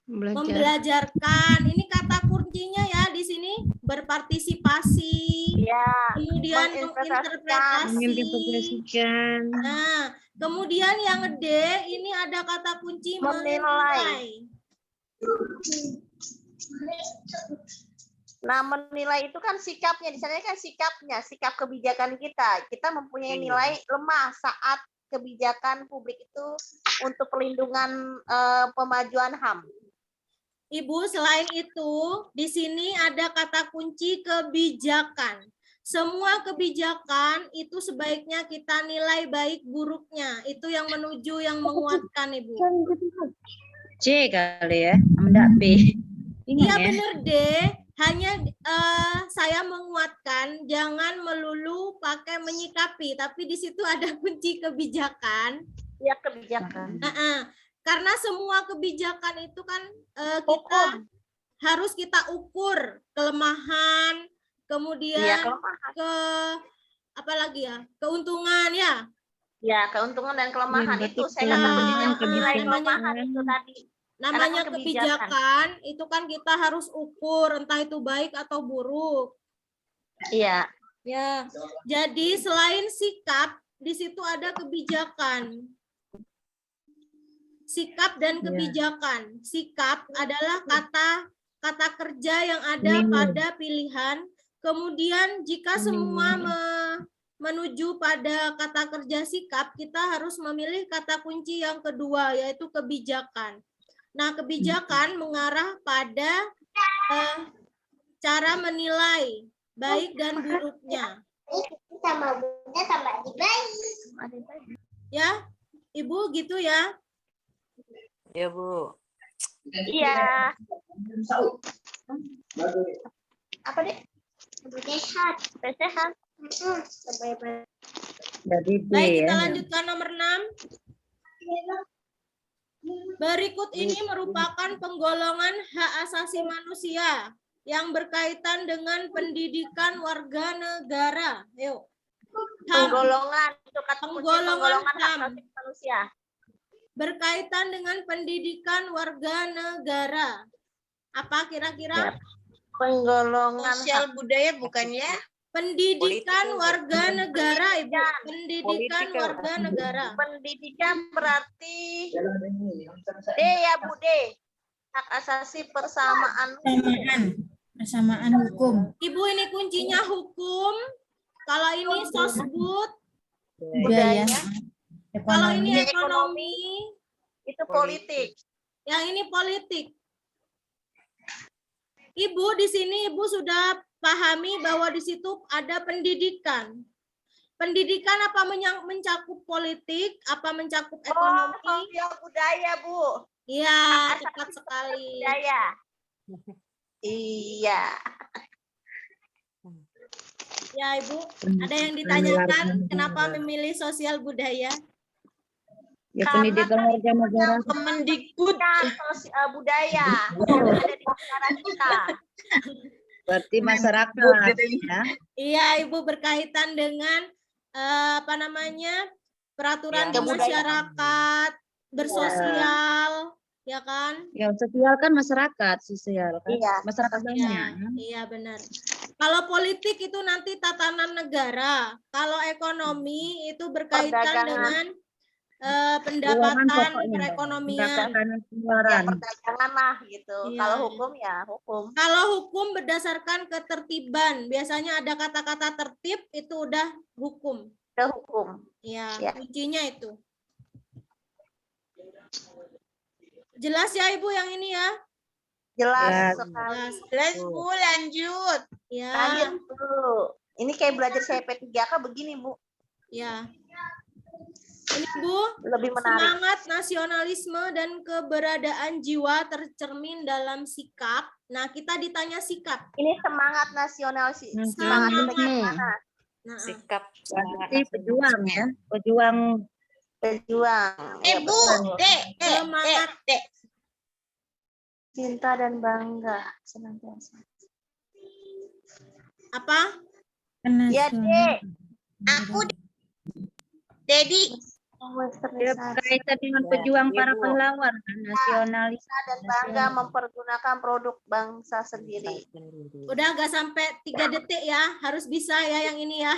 Belajar. Membelajarkan. Ini kata kuncinya ya di sini, berpartisipasi. Ya. Kemudian menginterpretasi. Menginterpretasikan. Nah, kemudian yang D ini ada kata kunci Menilai. menilai. Nah, menilai itu kan sikapnya, di sana kan sikapnya, sikap kebijakan kita. Kita mempunyai nilai lemah saat kebijakan publik itu untuk perlindungan pemajuan HAM. Ibu, selain itu, di sini ada kata kunci kebijakan. Semua kebijakan itu sebaiknya kita nilai baik buruknya. Itu yang menuju yang menguatkan, Ibu. C kali ya, enggak B. Iya bener deh, hanya saya menguatkan jangan melulu pakai menyikapi, tapi di situ ada kunci kebijakan. Ya, kebijakan. Karena semua kebijakan itu kan kita harus kita ukur kelemahan, kemudian keuntungan ya. Ya, keuntungan dan kelemahan Ya, itu berarti saya katakan kelemahan, nilai kebijakan. kelemahan itu tadi. Namanya Karena kebijakan itu kan kita harus ukur entah itu baik atau buruk. Iya. Ya. Jadi selain sikap, di situ ada kebijakan. Sikap dan kebijakan. Sikap adalah kata kerja yang ada pada pilihan. Kemudian jika semua menuju pada kata kerja sikap, kita harus memilih kata kunci yang kedua, yaitu kebijakan. Nah, kebijakan mengarah pada cara menilai baik dan buruknya. Sama bunda sama adik-adik. Ya, Ibu gitu ya? Ya, Bu. Iya. Apa deh? Sehat. Sehat. Jadi B Baik, ya. kita lanjutkan nomor 6. Berikut ini merupakan penggolongan hak asasi manusia yang berkaitan dengan pendidikan warga negara. Yuk. Penggolongan itu kata kunci Penggolongan penggolongan hak asasi manusia. Berkaitan dengan pendidikan warga negara. Apa kira-kira? Penggolongan Sosial budaya bukan ya? Pendidikan warga negara, Ibu. Pendidikan Politik, warga negara. Pendidikan berarti D ya Bu, D. Hak asasi persamaan. Persamaan hukum. Ibu, ini kuncinya hukum. Kalau ini sosbud. Budaya. Kalau ini ekonomi. Itu politik. Yang ini politik. Ibu, di sini Ibu sudah pahami bahwa di situ ada pendidikan. Pendidikan apa mencakup politik, apa mencakup ekonomi? Sosial budaya, Bu. Iya, tepat sekali. Budaya. Iya. Ya, Ibu, ada yang ditanyakan kenapa memilih sosial budaya? Ya, pendidikan warga negara. Kemendikbud budaya yang ada di negara kita. Berarti masyarakat ya. Iya, Ibu, berkaitan dengan peraturan di masyarakat, bersosial, ya kan? Ya, sosial kan masyarakat, sosial kan. Iya. Masyarakat banyak. Iya, benar. Kalau politik itu nanti tatanan negara. Kalau ekonomi itu berkaitan Perdagangan. dengan Keuangan pendapatan pokoknya. perekonomian. Ya, perdagangan lah gitu. Iya. Kalau hukum ya hukum. Kalau hukum berdasarkan ketertiban, biasanya ada kata-kata tertib itu udah hukum. Ke hukum. Ya, Ya. kuncinya itu. Jelas ya Ibu yang ini ya? Jelas Jelas. sekali. Jelas Bu, lanjut. Ya, Lanjut dulu. Ini kayak belajar CP3K begini, Bu. ya. Ini Bu, Lebih menarik. semangat nasionalisme dan keberadaan jiwa tercermin dalam sikap. Nah, kita ditanya sikap. Ini semangat nasional sih. Semangat itu bagaimana? Nah, Sikap Berarti pejuang ya. Pejuang. Pejuang. Ya, Bu, betul. semangat. Cinta dan bangga senantiasa. Apa? Ya, Dek. Aku Dedi. Dia berkaitan dengan pejuang para pahlawan nasionalis. Dan bangga mempergunakan produk bangsa sendiri. Udah gak sampai 3 detik ya. Harus bisa ya yang ini ya.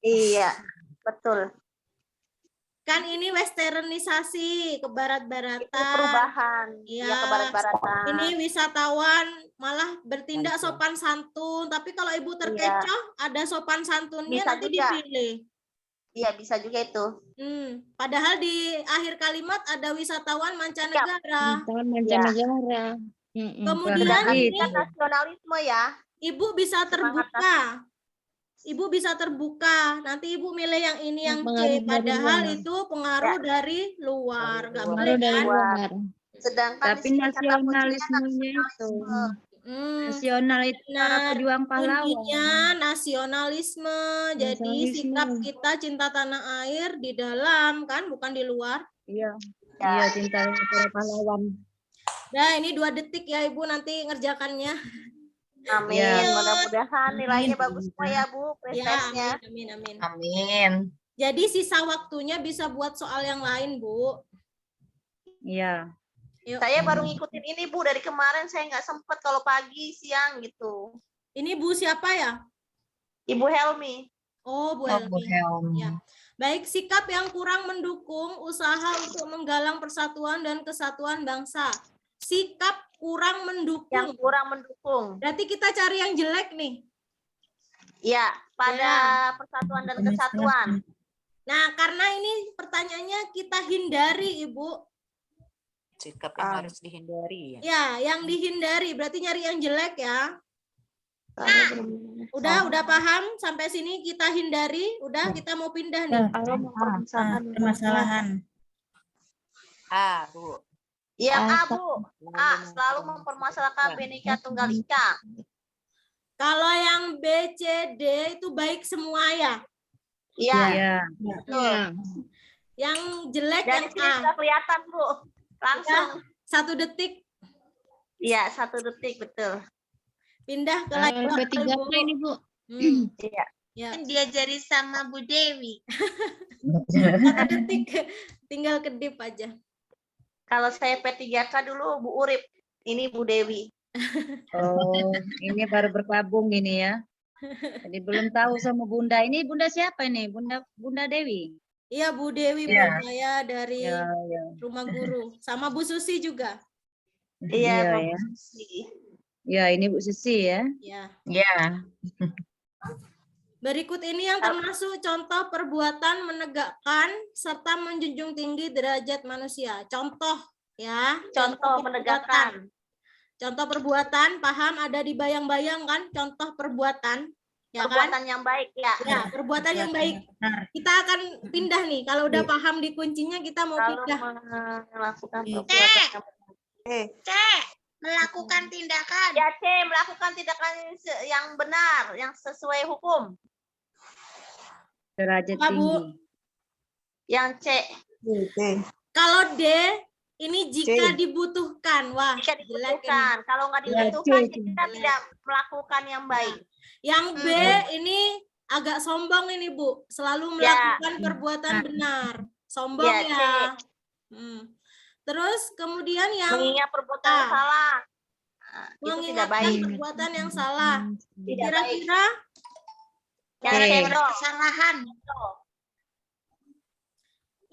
Iya, betul. Kan ini westernisasi, ke barat-baratan. Perubahan. Iya. Ya, ke barat-baratan. Ini wisatawan malah bertindak sopan santun, tapi kalau ibu terkecoh ada sopan santunnya Bisa nanti juga. dipilih. Iya, bisa juga itu. Padahal di akhir kalimat ada wisatawan mancanegara. Mancanegara. Kemudian Sedangkan ini kan nasionalisme ya. ibu bisa terbuka. Ibu bisa terbuka. Nanti ibu milih yang ini yang C. Padahal itu pengaruh dari luar. Nggak boleh kan? Sedangkan Tapi nasionalismenya itu. Nasional itu para pejuang pahlawan. Kuncinya nasionalisme. Jadi sikap kita cinta tanah air di dalam kan, bukan di luar. Iya. Iya, cinta para pahlawan. Nah, ini 2 detik ya Ibu nanti ngerjakannya. Amin. Ya. Mudah-mudahan nilainya bagus semua ya Bu, Ya, presesnya. amin, amin. Amin. Jadi sisa waktunya bisa buat soal yang lain, Bu. Iya. Yuk. Saya baru ngikutin ini Bu, dari kemarin saya nggak sempet kalau pagi, siang gitu. Ini Bu siapa ya? Ibu Helmi. Oh, Bu Helmi. Ya. Baik, sikap yang kurang mendukung usaha untuk menggalang persatuan dan kesatuan bangsa. Sikap kurang mendukung. Yang kurang mendukung. Berarti kita cari yang jelek nih. Ya, pada persatuan dan kesatuan. Nah, karena ini pertanyaannya kita hindari, Ibu. Sikap yang harus dihindari ya. Ya, yang dihindari. Berarti nyari yang jelek ya. Udah paham sampai sini kita hindari. Udah, kita mau pindah nih. Permasalahan. Bu. Yang A, Bu. A, selalu mempermasalahkan Bhinneka Tunggal Ika. Kalau yang B, C, D itu baik semua ya? Iya. Yang jelek Dari yang sini A. sudah kelihatan, Bu. Langsung. 1 detik. Iya, 1 detik, betul. Pindah ke layar B3 ini, Bu. Iya. Ya. Diajari sama Bu Dewi. 1 detik. Tinggal kedip aja. Kalau saya P3K dulu Bu Urip, ini Bu Dewi. Oh, ini baru bergabung ini ya. Jadi belum tahu sama Bunda. Ini Bunda siapa ini? Bunda Dewi. Iya, Bu Dewi, Bu. Saya dari Rumah Guru. Sama Bu Susi juga. Iya, ya. Bu Susi. Ya, ini Bu Susi ya. Ya. Berikut ini yang termasuk contoh perbuatan menegakkan serta menjunjung tinggi derajat manusia. Contoh ya. Contoh menegakkan. Contoh perbuatan, paham ada di bayang-bayang kan? Contoh perbuatan. Ya perbuatan kan? yang baik ya. Ya, perbuatan yang baik. Kita akan pindah nih. Kalau udah paham di kuncinya kita mau pindah. Melakukan perbuatan Melakukan tindakan. Ya, C, melakukan tindakan yang benar, yang sesuai hukum. Derajat Apa, Bu? tinggi. Yang C. Kalau D, ini jika dibutuhkan. Wah, Jika jelek ini. dibutuhkan. Kalau nggak dibutuhkan, kita tidak melakukan yang baik. Yang B ini agak sombong ini, Bu. Selalu melakukan perbuatan benar. Sombong ya. Terus kemudian yang mengingat perbuatan yang salah. Itu tidak baik. Perbuatan yang salah. Tidak Kira-kira Kesalahan.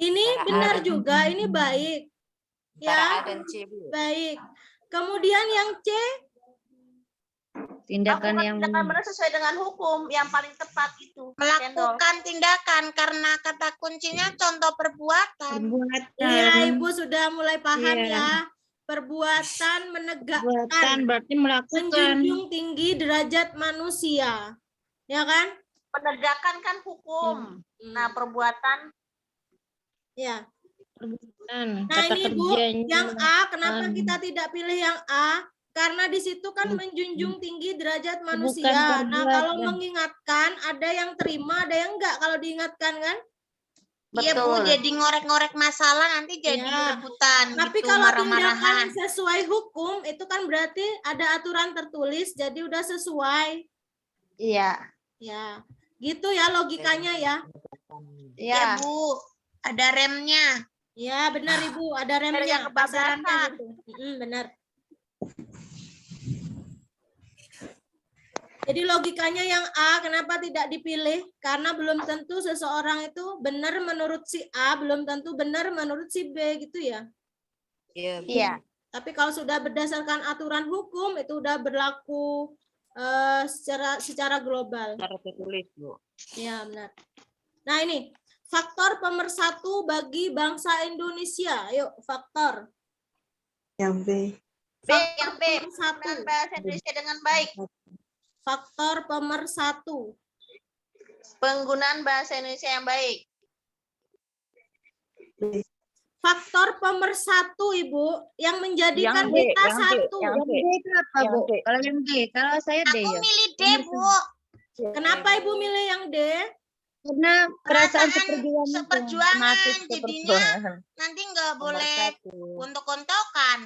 ini benar juga, ini baik. Ya, A dan C, Bu. baik. Kemudian yang C, Tindakan yang benar sesuai dengan hukum yang paling tepat itu. Melakukan tindakan karena kata kuncinya contoh perbuatan. iya Ibu sudah mulai paham ya. Perbuatan menegakkan, berarti melakukan. menjunjung tinggi derajat manusia. Ya kan? Menegakkan kan hukum. Nah, perbuatan Ya. Nah, Nah, ini Bu, yang A, kenapa kita tidak pilih yang A? Karena di situ kan menjunjung tinggi derajat manusia. Nah, kalau mengingatkan, ada yang terima, ada yang enggak kalau diingatkan kan? Iya Bu, jadi ngorek-ngorek masalah nanti jadi rebutan. Tapi gitu, kalau marah-marahan. tindakan sesuai hukum, itu kan berarti ada aturan tertulis, jadi udah sesuai. Iya. Ya, gitu ya logikanya ya. Ya Bu, ada remnya. Ya, benar Ibu, ada remnya. Pasarannya gitu. Benar. Jadi logikanya yang A, kenapa tidak dipilih? Karena belum tentu seseorang itu benar menurut si A, belum tentu benar menurut si B, gitu ya. Iya. Tapi kalau sudah berdasarkan aturan hukum, itu udah berlaku secara global. Cara tertulis, Bu. Ya, benar. Nah, ini faktor pemersatu bagi bangsa Indonesia. Yuk, faktor. Yang B. Yang B. Pemersatu. Penggunaan bahasa Indonesia dengan baik. Faktor pemersatu. Penggunaan bahasa Indonesia yang baik. Faktor pemersatu, Ibu, yang menjadikan Yang D, kita yang D, satu. yang Yang D itu apa, Yang Bu? D. Kalau yang D, kalau saya D Aku ya. milih D, Bu. Kenapa Ibu milih yang D? Karena perasaan Perasaan seperjuangan. seperjuangan, jadinya nanti nggak boleh untuk-untukan.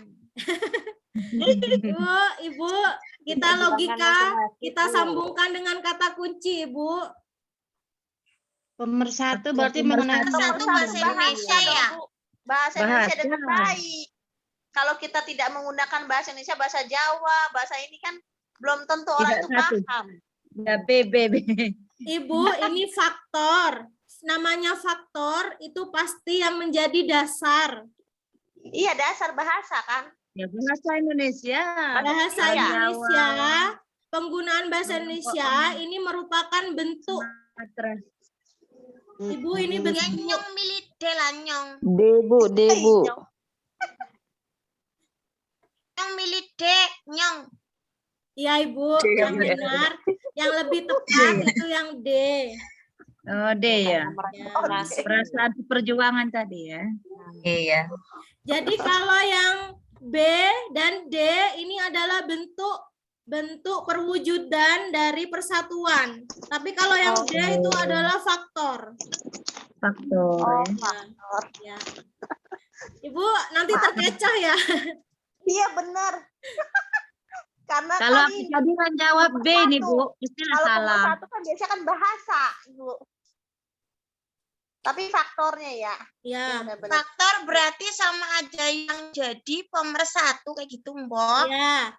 Ibu, kita logika, kita sambungkan dengan kata kunci, Ibu. Pemersatu berarti mengenai Satu bahasa Indonesia ya. Bahasa Indonesia Bahasa. dengan baik. Kalau kita tidak menggunakan bahasa Indonesia, bahasa Jawa, bahasa ini kan belum tentu orang Tidak itu satu. paham. Ya, B. Ibu, ini faktor. Namanya faktor itu pasti yang menjadi dasar. Iya, dasar bahasa kan. Ya, bahasa Indonesia. Bahasa Iya. Indonesia, penggunaan bahasa Indonesia ini merupakan bentuk. Ibu, ini Ya bentuk. nyong milih D lah nyong. D, Bu, D, Bu. Nyong milih D, nyong. Iya, Ibu, yang benar. Yang lebih tepat itu yang D. Oh, D ya. Nasi. Perasaan perjuangan tadi ya. Iya. Jadi kalau yang B dan D ini adalah bentuk perwujudan dari persatuan. Tapi kalau yang D itu adalah faktor. Faktor. Ya. Ibu nanti terkecoh ya. Iya, benar. Karena Kalau kan aku ini, tadi kan jawab B nih, Bu. Istilah kalau salah. pemersatu kan biasanya kan bahasa, Bu. Tapi faktornya ya. Ya. Benar-benar. Faktor berarti sama aja yang jadi pemersatu kayak gitu, Mbok. Ya.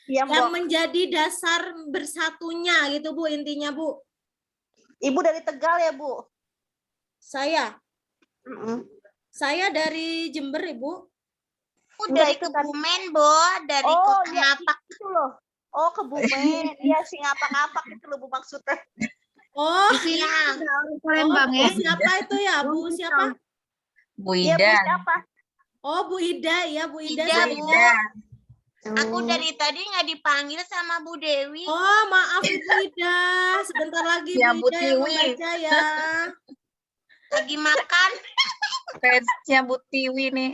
Iya, Yang Mbok. menjadi dasar bersatunya gitu, Bu, intinya, Bu. Ibu dari Tegal ya, Bu? Saya Mm-mm. Saya dari Jember, Ibu. Dari itu kan. Kebumen, Bo, dari Oh, Kota ya, Napak. itu loh. Oh, Kebumen. Iya, si ngapak-ngapak itu loh, Bu, maksudnya. Oh, Ya. Palembang Bu ya. siapa itu ya? Bu siapa? Bu Iya, Bu, Ida. siapa? Oh, Bu Ida ya, Bu Ida. Ida, saya. Bu. Aku dari tadi nggak dipanggil sama Bu Dewi. Oh, maaf Ibu Ida. Sebentar lagi Ya, Bu Bu Ida yang Tiwi. membaca ya. Lagi makan. Fansnya Bu Tiwi nih.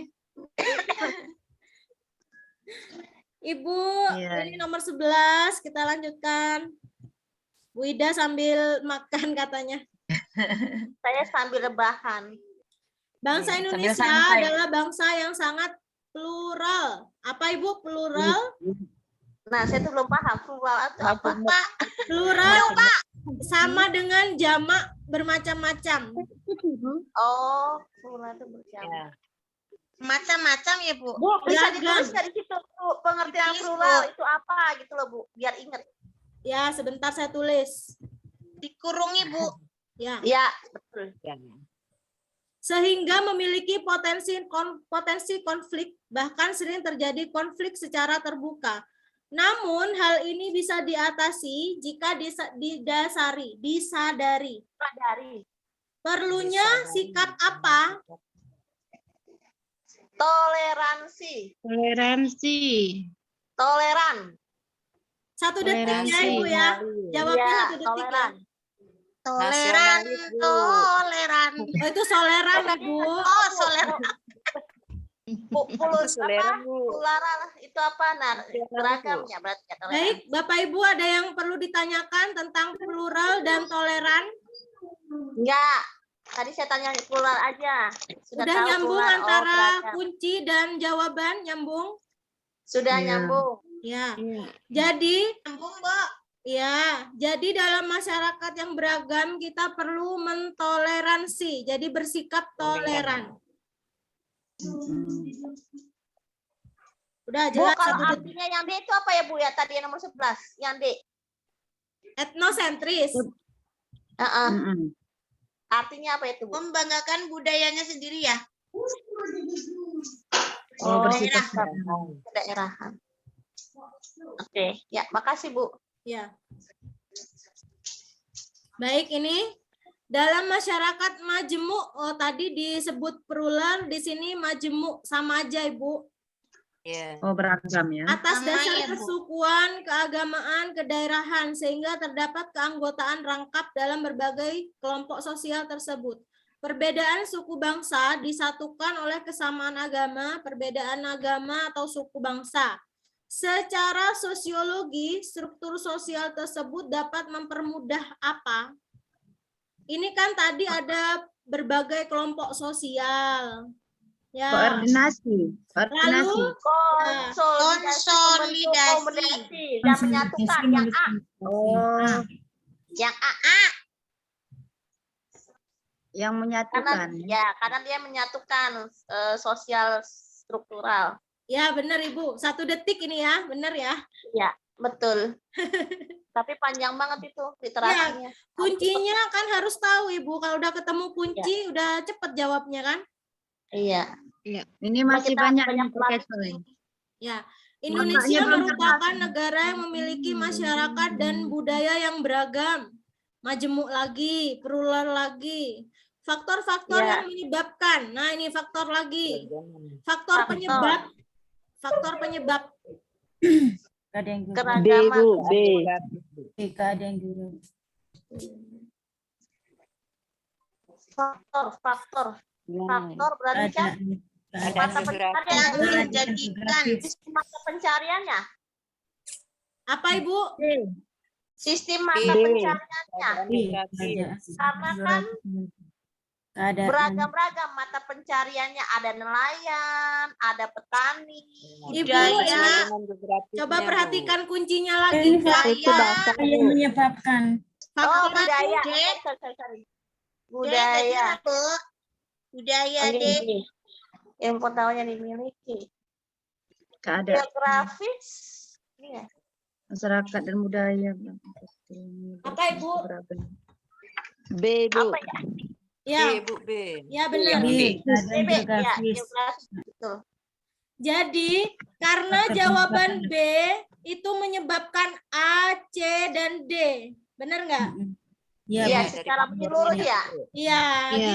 Ibu, Iya, ini nomor 11, kita lanjutkan. Bu Ida sambil makan katanya. Saya sambil rebahan. Bangsa Iya, sambil Indonesia santai. adalah bangsa yang sangat plural. Apa Ibu plural? Nah, saya tuh belum paham. Plural itu apa? Pak, Plural sama dengan jamak bermacam-macam. Oh, plural itu berjam. Ya. macam-macam ya, Bu. Bu, bisa Beragam. ditulis dari situ, Bu. Pengertian Ditulis, plural Bu. itu apa gitu loh, Bu. Biar inget. Ya, sebentar saya tulis. Dikurungi, Bu. Ya. Ya, betul. Sehingga memiliki potensi konflik, bahkan sering terjadi konflik secara terbuka. Namun hal ini bisa diatasi jika disadari. Sadari. Perlunya sikap apa? Toleransi. Toleran. 1 detik ya, Toleransi. Ibu ya. Jawabnya Iya, 1 detik ya. toleran. Toleran, Nasionalis, Bu. toleran. Oh, itu soleran, Ibu. Oh, toleran. Selera, Bu. Plural itu apa? Nah, beragamnya berarti ya, toleran. Baik, Bapak Ibu ada yang perlu ditanyakan tentang plural dan toleran? Enggak. Tadi saya tanya plural aja. Sudah tahu nyambung plural. Oh, antara beragam. kunci dan jawaban, nyambung? Sudah Iya. nyambung. Ya. Jadi, Nyambung, Bu. ya, jadi dalam masyarakat yang beragam kita perlu mentoleransi, jadi bersikap toleran. Udah Bu, jelas kalau 1 detik. artinya yang D itu apa ya, Bu ya? Tadi yang nomor 11, yang D. Etnosentris. Artinya apa itu, Bu? Membanggakan budayanya sendiri ya. Oh, bersifat Kedaerahan. Oke, ya, makasih, Bu. Ya. Baik, ini dalam masyarakat majemuk, tadi disebut plural, di sini majemuk sama aja, Ibu. Oh, beragam ya. Atas Sama dasar ya, Bu. kesukuan, keagamaan, kedaerahan, sehingga terdapat keanggotaan rangkap dalam berbagai kelompok sosial tersebut. Perbedaan suku bangsa disatukan oleh kesamaan agama, perbedaan agama atau suku bangsa. Secara sosiologi, struktur sosial tersebut dapat mempermudah apa? Ini kan tadi ada berbagai kelompok sosial. Ya. Koordinasi. Lalu Konsolidasi dan menyatukan yang A. Oh, Yang AA. yang menyatukan. Karena dia menyatukan sosial struktural. Ya, benar Ibu. 1 detik ini ya, benar ya. Ya, betul. Tapi panjang banget itu literasinya. Kuncinya kan harus tahu Ibu. Kalau udah ketemu kunci, udah cepet jawabnya kan? Iya. Ini masih banyak yang terkecoh. Ya, Indonesia merupakan negara yang memiliki masyarakat dan budaya yang beragam. Majemuk lagi, plural lagi. Faktor-faktor yang menyebabkan. Nah, ini faktor lagi. Faktor penyebab. Faktor penyebab. Ada yang guru. Keragaman. Ada yang guru. Faktor berarti kan mata pencariannya. Apa Ibu? Sistem mata pencariannya. Karena kan beragam-ragam mata pencariannya, ada nelayan, ada petani, Ibu, coba perhatikan kuncinya lagi. Yang menyebabkan. Budaya. Budaya. Budaya deh. Yang pengetahuan dimiliki. Keadaan Geografis. Iya. masyarakat dan budaya. Apa Ibu? B, Bu. Apa ya? Ya. B, Bu, B. Ya benar. Betul. Jadi karena jawaban B itu menyebabkan A, C, dan D. Benar nggak? Iya, secara menyeluruh ya. Iya,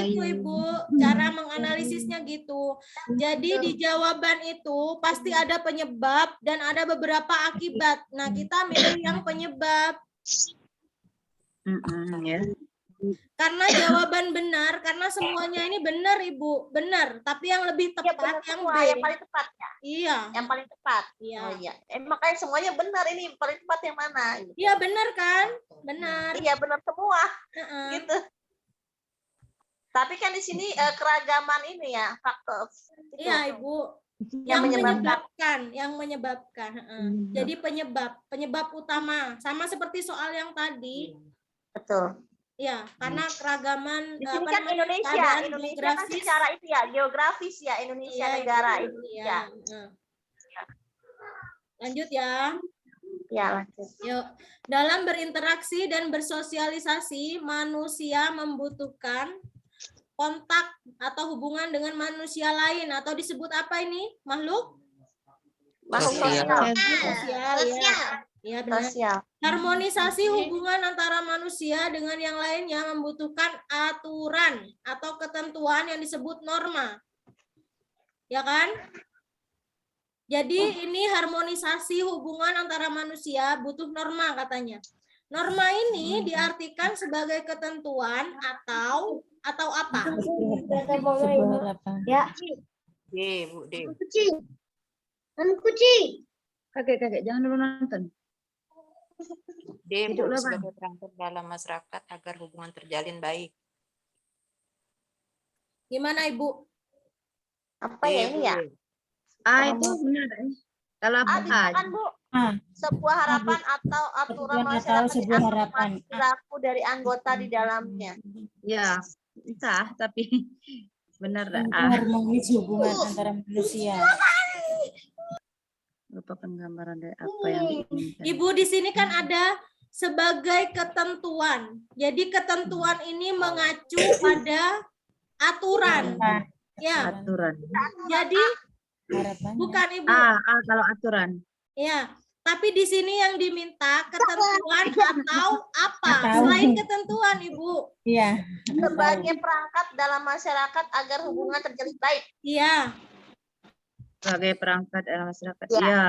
gitu Ibu. Cara menganalisisnya gitu. Jadi di jawaban itu pasti ada penyebab dan ada beberapa akibat. Nah, kita milih yang penyebab. Ya. Karena jawaban benar, karena semuanya ini benar Ibu, benar. Tapi yang lebih tepat yang B. Yang paling tepat ya. Iya. Yang paling tepat. Iya. Oh iya. Makanya semuanya benar, ini paling tepat yang mana? Iya benar kan? Benar. Iya benar semua. Gitu. Tapi kan di sini keragaman ini ya faktor. Iya Ibu. Yang menyebabkan. Jadi penyebab utama, sama seperti soal yang tadi. Betul. Ya, karena keragaman di sini kan Indonesia kan secara itu ya geografis ya, Indonesia negara Indonesia. Lanjut ya. Ya, lanjut. Yuk. Dalam berinteraksi dan bersosialisasi, manusia membutuhkan kontak atau hubungan dengan manusia lain, atau disebut apa ini? Makhluk sosial. Ya. Ya, benar. Sosial. Harmonisasi hubungan antara manusia dengan yang lainnya membutuhkan aturan atau ketentuan yang disebut norma. Ya kan? Jadi ini harmonisasi hubungan antara manusia butuh norma katanya. Norma ini diartikan sebagai ketentuan atau apa? Ya. D, Bu, D. Kucing. Kakek, jangan dulu nonton. D, Bu, sebagai perangkat dalam masyarakat agar hubungan terjalin baik. Gimana Ibu? Apa ya ini ya? Itu benar. Kalau apa? Kan Bu, sebuah harapan atau aturan masyarakat sebuah harapan perilaku dari anggota di dalamnya. Ya, bisa, tapi benar harmonis hubungan antara manusia. Merupakan gambaran dari apa yang diinginkan. Ibu di sini kan ada sebagai ketentuan. Jadi ketentuan ini mengacu pada aturan. Ya. Aturan. Jadi Harapannya. bukan Ibu. Kalau aturan. Ya. Tapi di sini yang diminta ketentuan atau apa? Atau. Selain ketentuan, Ibu. Iya. Sebagai perangkat dalam masyarakat agar hubungan terjalin baik. Iya. Sebagai perangkat dalam masyarakat. Ya. Ya.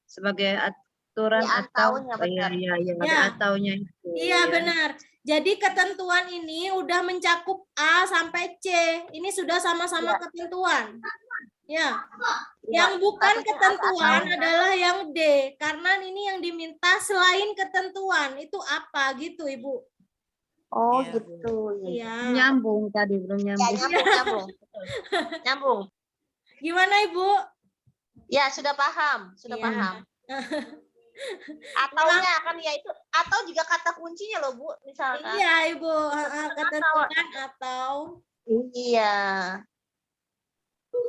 Sebagai aturan Ya, atau ataunya, benar. ada ataunya itu. Iya, ya. benar. Jadi ketentuan ini udah mencakup A sampai C. Ini sudah sama-sama ketentuan. Ya. Yang bukan ketentuan adalah yang D, karena ini yang diminta selain ketentuan. Itu apa gitu, Ibu? Oh, Iya, gitu. Iya. Nyambung tadi belum Ya, nyambung. nyambung. Nyambung. Gimana, Ibu? Ya, sudah paham, sudah Iya. paham. Ataunya kan ya itu, atau juga kata kuncinya loh, Bu, misalkan. Iya, Ibu. Ketentuan atau. Iya.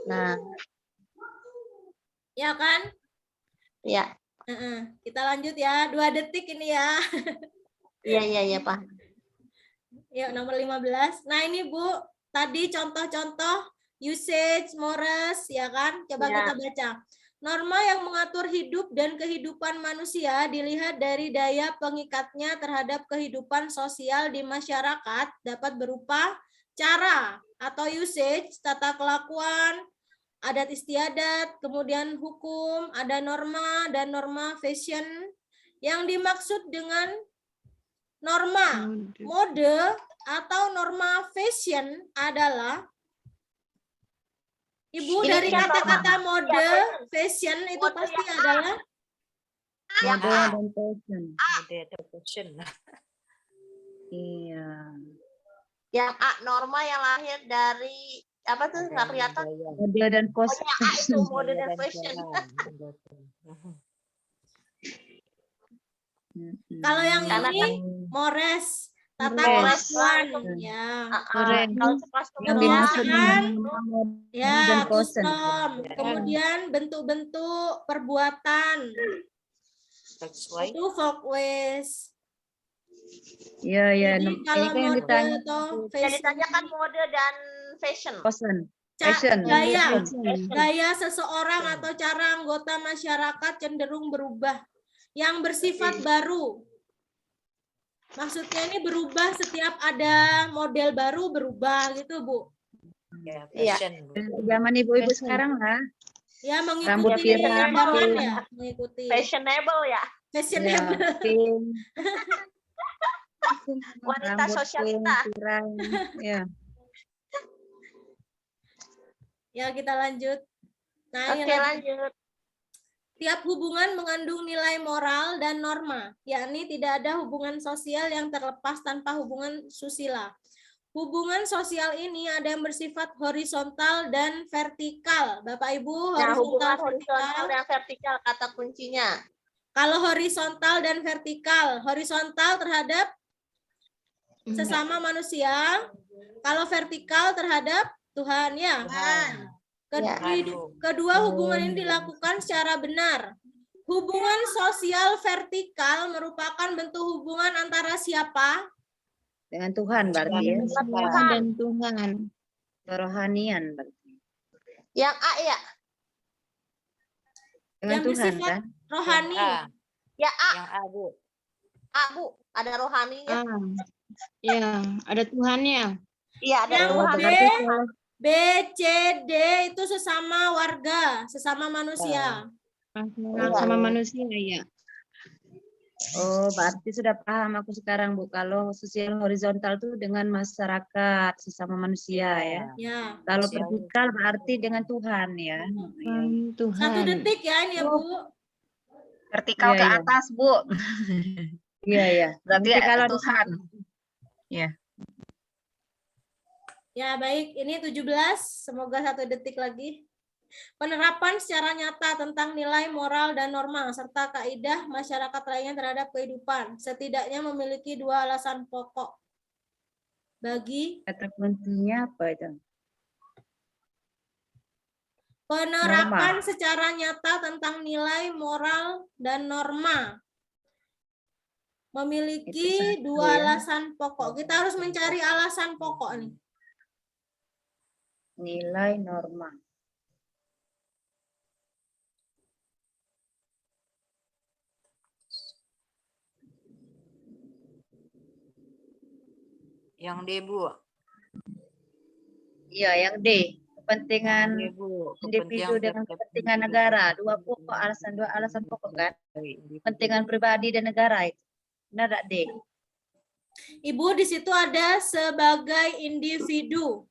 Nah, Ya kan? ya. Kita lanjut ya. 2 detik ini ya. Iya, Pak. Yuk, nomor 15. Nah, ini Bu, tadi contoh-contoh usage, mores, ya kan? Coba Ya. kita baca. Norma yang mengatur hidup dan kehidupan manusia dilihat dari daya pengikatnya terhadap kehidupan sosial di masyarakat dapat berupa cara atau usage, tata kelakuan, adat istiadat, kemudian hukum, ada norma dan norma fashion. Yang dimaksud dengan norma, mode atau norma fashion adalah Ibu, Ini dari kan kata-kata norma. mode, Ya, fashion itu mode pasti yang A. adalah Mode dan fashion. Mode atau fashion. Iya. Yang A, norma yang lahir dari apa tuh nggak kelihatan? Mode dan Oh, yang A itu fashion. mode dan fashion. kalau yang Karena ini mores, tata Mores. kelakuan, ya. Kalau sekelas Yang Kemudian, dimaksud dengan mode ya, dan fashion. custom. Kemudian bentuk-bentuk perbuatan. Sesuai. Itu folkways. Iya, iya. Jadi Ini kalau kan yang mode ditanya. atau Yang fashion, ditanyakan mode dan fashion. Fashion. Fashion. gaya seseorang atau cara anggota masyarakat cenderung berubah. Yang bersifat baru. Maksudnya ini berubah setiap ada model baru berubah gitu, Bu. Ya, Iya. fashion. Zaman ibu-ibu sekarang lah. Ya, Rambut mengikuti pirang, zaman ya, mengikuti. Fashionable ya. Fashionable. Ya, pink. Wanita Rambut sosialita. pink, pirang. Ya. Ya, kita lanjut. Nah, Oke, yang lanjut. tiap hubungan mengandung nilai moral dan norma, yakni tidak ada hubungan sosial yang terlepas tanpa hubungan susila. Hubungan sosial ini ada yang bersifat horizontal dan vertikal. Bapak Ibu, Nah, horizontal, hubungan vertikal. horizontal dan vertikal kata kuncinya. Kalau horizontal dan vertikal, horizontal terhadap sesama manusia, kalau vertikal terhadap Tuhan ya. Kedua hubungan ini dilakukan secara benar. Hubungan sosial vertikal merupakan bentuk hubungan antara siapa? Dengan Tuhan berarti ya. Tuhan dan Tuhan. Kerohanian berarti. Yang A ya. Dengan Yang Tuhan bersifat kan. rohani. Ya A. Yang A, Bu. A, Bu. Ada rohaninya. Ya, ada Tuhannya. Iya, ada Yang Tuhan. B, B, C, D itu sesama warga, sesama manusia. Sama manusia ya. Oh, berarti sudah paham aku sekarang, Bu. Kalau sosial horizontal itu dengan masyarakat, sesama manusia ya. Ya. Kalau vertikal berarti dengan Tuhan ya. Tuhan. 1 detik ya ini ya, Bu. Vertikal ke atas, Bu. Iya, iya. Berarti Nanti kalau Tuhan. Ya. Ya, baik. Ini 17. Semoga 1 detik lagi. Penerapan secara nyata tentang nilai moral dan norma serta kaidah masyarakat lainnya terhadap kehidupan setidaknya memiliki 2 alasan pokok. Bagi kata kuncinya apa itu? penerapan secara nyata tentang nilai moral dan norma memiliki Itu 2 satu ya. alasan pokok. Kita harus mencari alasan pokok nih. Nilai norma. Yang D, Bu. Iya, yang D. Kepentingan Yang D, Bu. individu dengan kepentingan negara. Dua alasan pokok kan? Kepentingan pribadi dan negara itu. Benar tak, D? Ibu, di situ ada sebagai individu.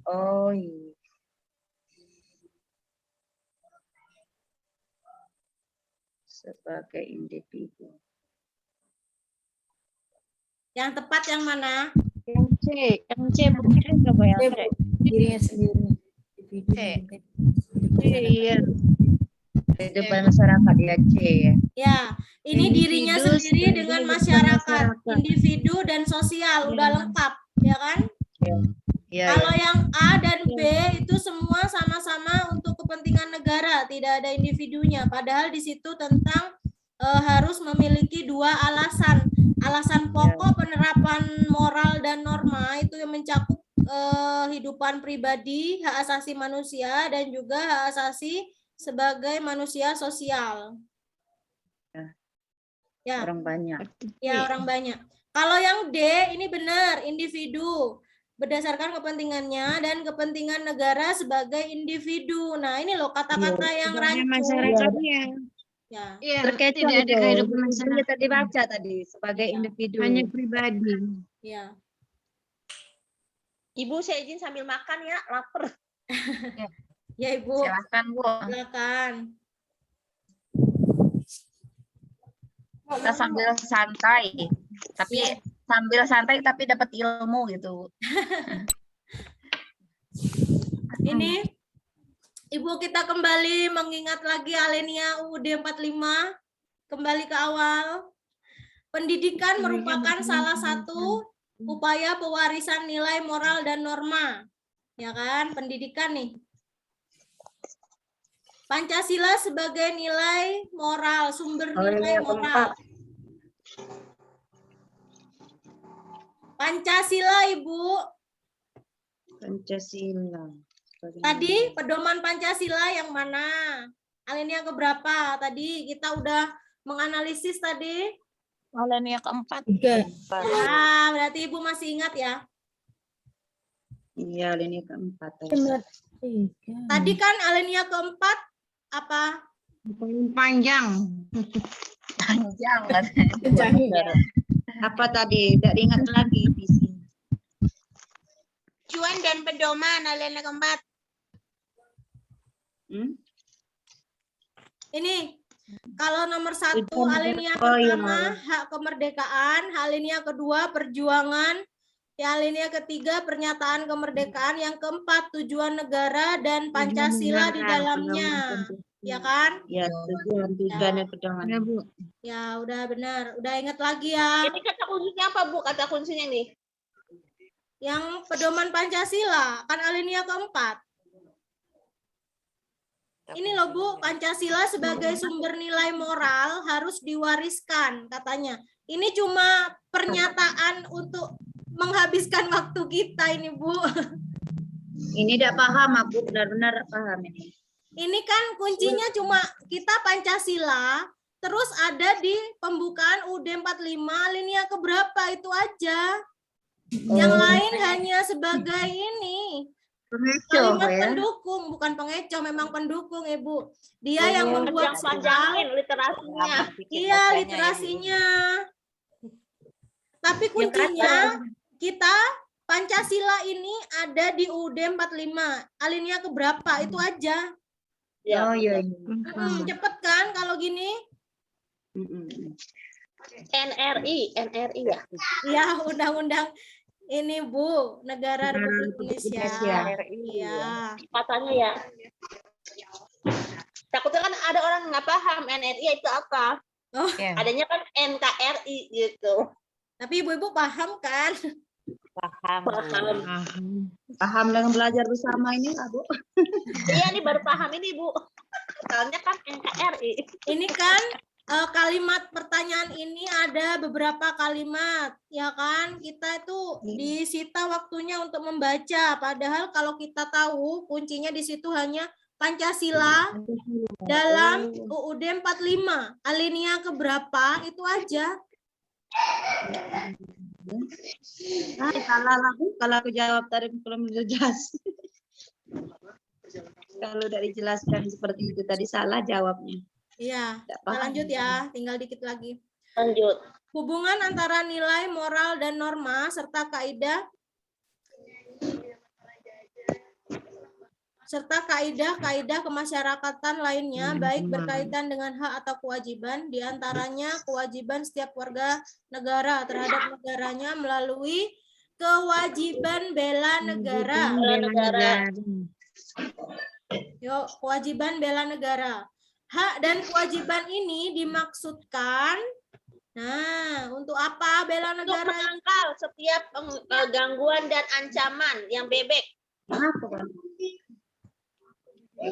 Oh iya. Sebagai individu. Yang tepat yang mana? Yang C Bu. Coba yang C. Dirinya sendiri. Individu C. dan Iya. Kehidupan masyarakat ya, C ya. Ya, ini dirinya Individu sendiri sebagai dengan kehidupan masyarakat, masyarakat. individu dan sosial, udah lengkap, ya kan? Iya, Kalau ya. yang A dan B itu semua sama-sama untuk kepentingan negara, tidak ada individunya. Padahal di situ tentang harus memiliki 2 alasan. Alasan pokok penerapan moral dan norma itu yang mencakup kehidupan pribadi, hak asasi manusia, dan juga hak asasi sebagai manusia sosial. Ya. Orang banyak. Ya, orang banyak. Kalau yang D ini benar, individu. Berdasarkan kepentingannya dan kepentingan negara sebagai individu. Nah, ini loh kata-kata yang rancu. Masyarakatnya. Ya. Iya, Terkecoh tidak ada itu. kehidupan Dia masyarakat. tadi baca tadi sebagai individu. Hanya pribadi. Ya. Ibu, saya izin sambil makan ya, lapar. Ya, Ibu. Silakan, Bu. Silakan. Kita sambil santai. Tapi sambil santai tapi dapat ilmu gitu. Ini Ibu, kita kembali mengingat lagi Alenia UUD 45. Kembali ke awal. Pendidikan merupakan salah satu upaya pewarisan nilai moral dan norma. Ya kan? Pendidikan nih. Pancasila sebagai nilai moral, sumber nilai moral. Pancasila, Ibu. Pancasila. Tadi pedoman Pancasila yang mana? Alinea keberapa? Tadi kita udah menganalisis tadi. Alinea keempat. 3. Nah, berarti Ibu masih ingat ya? Iya, ini keempat. Tadi kan alinea keempat apa? Panjang. Panjang katanya. Apa tadi? Tidak ingat lagi visi. Tujuan dan pedoman alinea keempat. Ini kalau nomor 1 alinea Oh, iya. pertama hak kemerdekaan, alinea kedua perjuangan, ya alinea ketiga pernyataan kemerdekaan, yang keempat tujuan negara dan Pancasila di dalamnya, ya kan? Ya, tujuan dan pedoman. Ya, Bu. Ya udah benar, udah ingat lagi ya. Ini kata kuncinya apa, Bu? Kata kuncinya nih. Yang pedoman Pancasila kan alinea keempat. Ini loh Bu, Pancasila sebagai sumber nilai moral harus diwariskan katanya. Ini cuma pernyataan untuk menghabiskan waktu kita ini Bu. Ini tidak paham, aku benar-benar paham ini. Ini kan kuncinya cuma kita Pancasila, terus ada di pembukaan UUD 45 alinea keberapa itu aja. Yang lain hanya sebagai ini. Pengecoh Kalimat ya. pendukung, bukan pengecoh, memang pendukung, Ibu. Dia yang membuat soal. Panjangin literasinya. Iya, literasinya. Tapi kuncinya kita Pancasila ini ada di UUD 45. Alinea keberapa itu aja. Oh iya. Cepet kan kalau gini? NRI ya. Ya, undang-undang ini Bu, Negara Republik Indonesia. Iya. Katanya ya. Takutnya kan ada orang nggak paham NRI itu apa. Oh. Adanya kan NKRI gitu. Tapi Ibu-ibu paham kan? Paham. Paham dengan belajar bersama ini, Bu. Iya nih baru paham ini Bu. Soalnya kan NKRI. Ini kan kalimat pertanyaan ini ada beberapa kalimat, ya kan? Kita itu disita waktunya untuk membaca. Padahal kalau kita tahu kuncinya di situ hanya Pancasila dalam UUD 45. Alinea keberapa itu aja. Salah lah Bu, kalau aku jawab tadi belum jelas. Kalau dari jelaskan seperti itu tadi salah jawabnya. Iya, Nggak kita paham. lanjut ya, tinggal dikit lagi. Lanjut. Hubungan antara nilai moral dan norma serta kaidah kemasyarakatan lainnya, baik berkaitan dengan hak atau kewajiban, diantaranya kewajiban setiap warga negara terhadap negaranya melalui kewajiban bela negara. Yuk, kewajiban bela negara. Hak dan kewajiban ini dimaksudkan, nah, untuk apa bela Untuk negara? menangkal setiap gangguan dan ancaman yang bebek. Apa kan?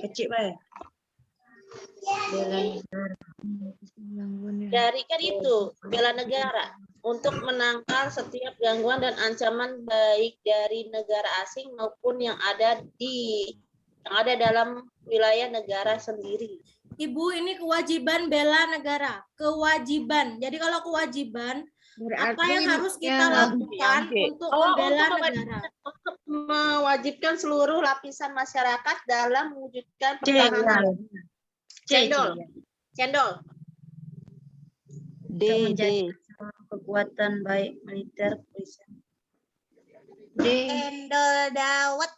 Kecil ya. Dari kan itu bela negara untuk menangkal setiap gangguan dan ancaman baik dari negara asing maupun yang ada dalam wilayah negara sendiri. Ibu, ini kewajiban bela negara. Kewajiban. Jadi kalau kewajiban, apa yang harus kita lakukan untuk membela negara? Untuk mewajibkan seluruh lapisan masyarakat dalam mewujudkan pertahanan. Cendol. D. Kekuatan baik militer, polisi. D. Cendol dawet.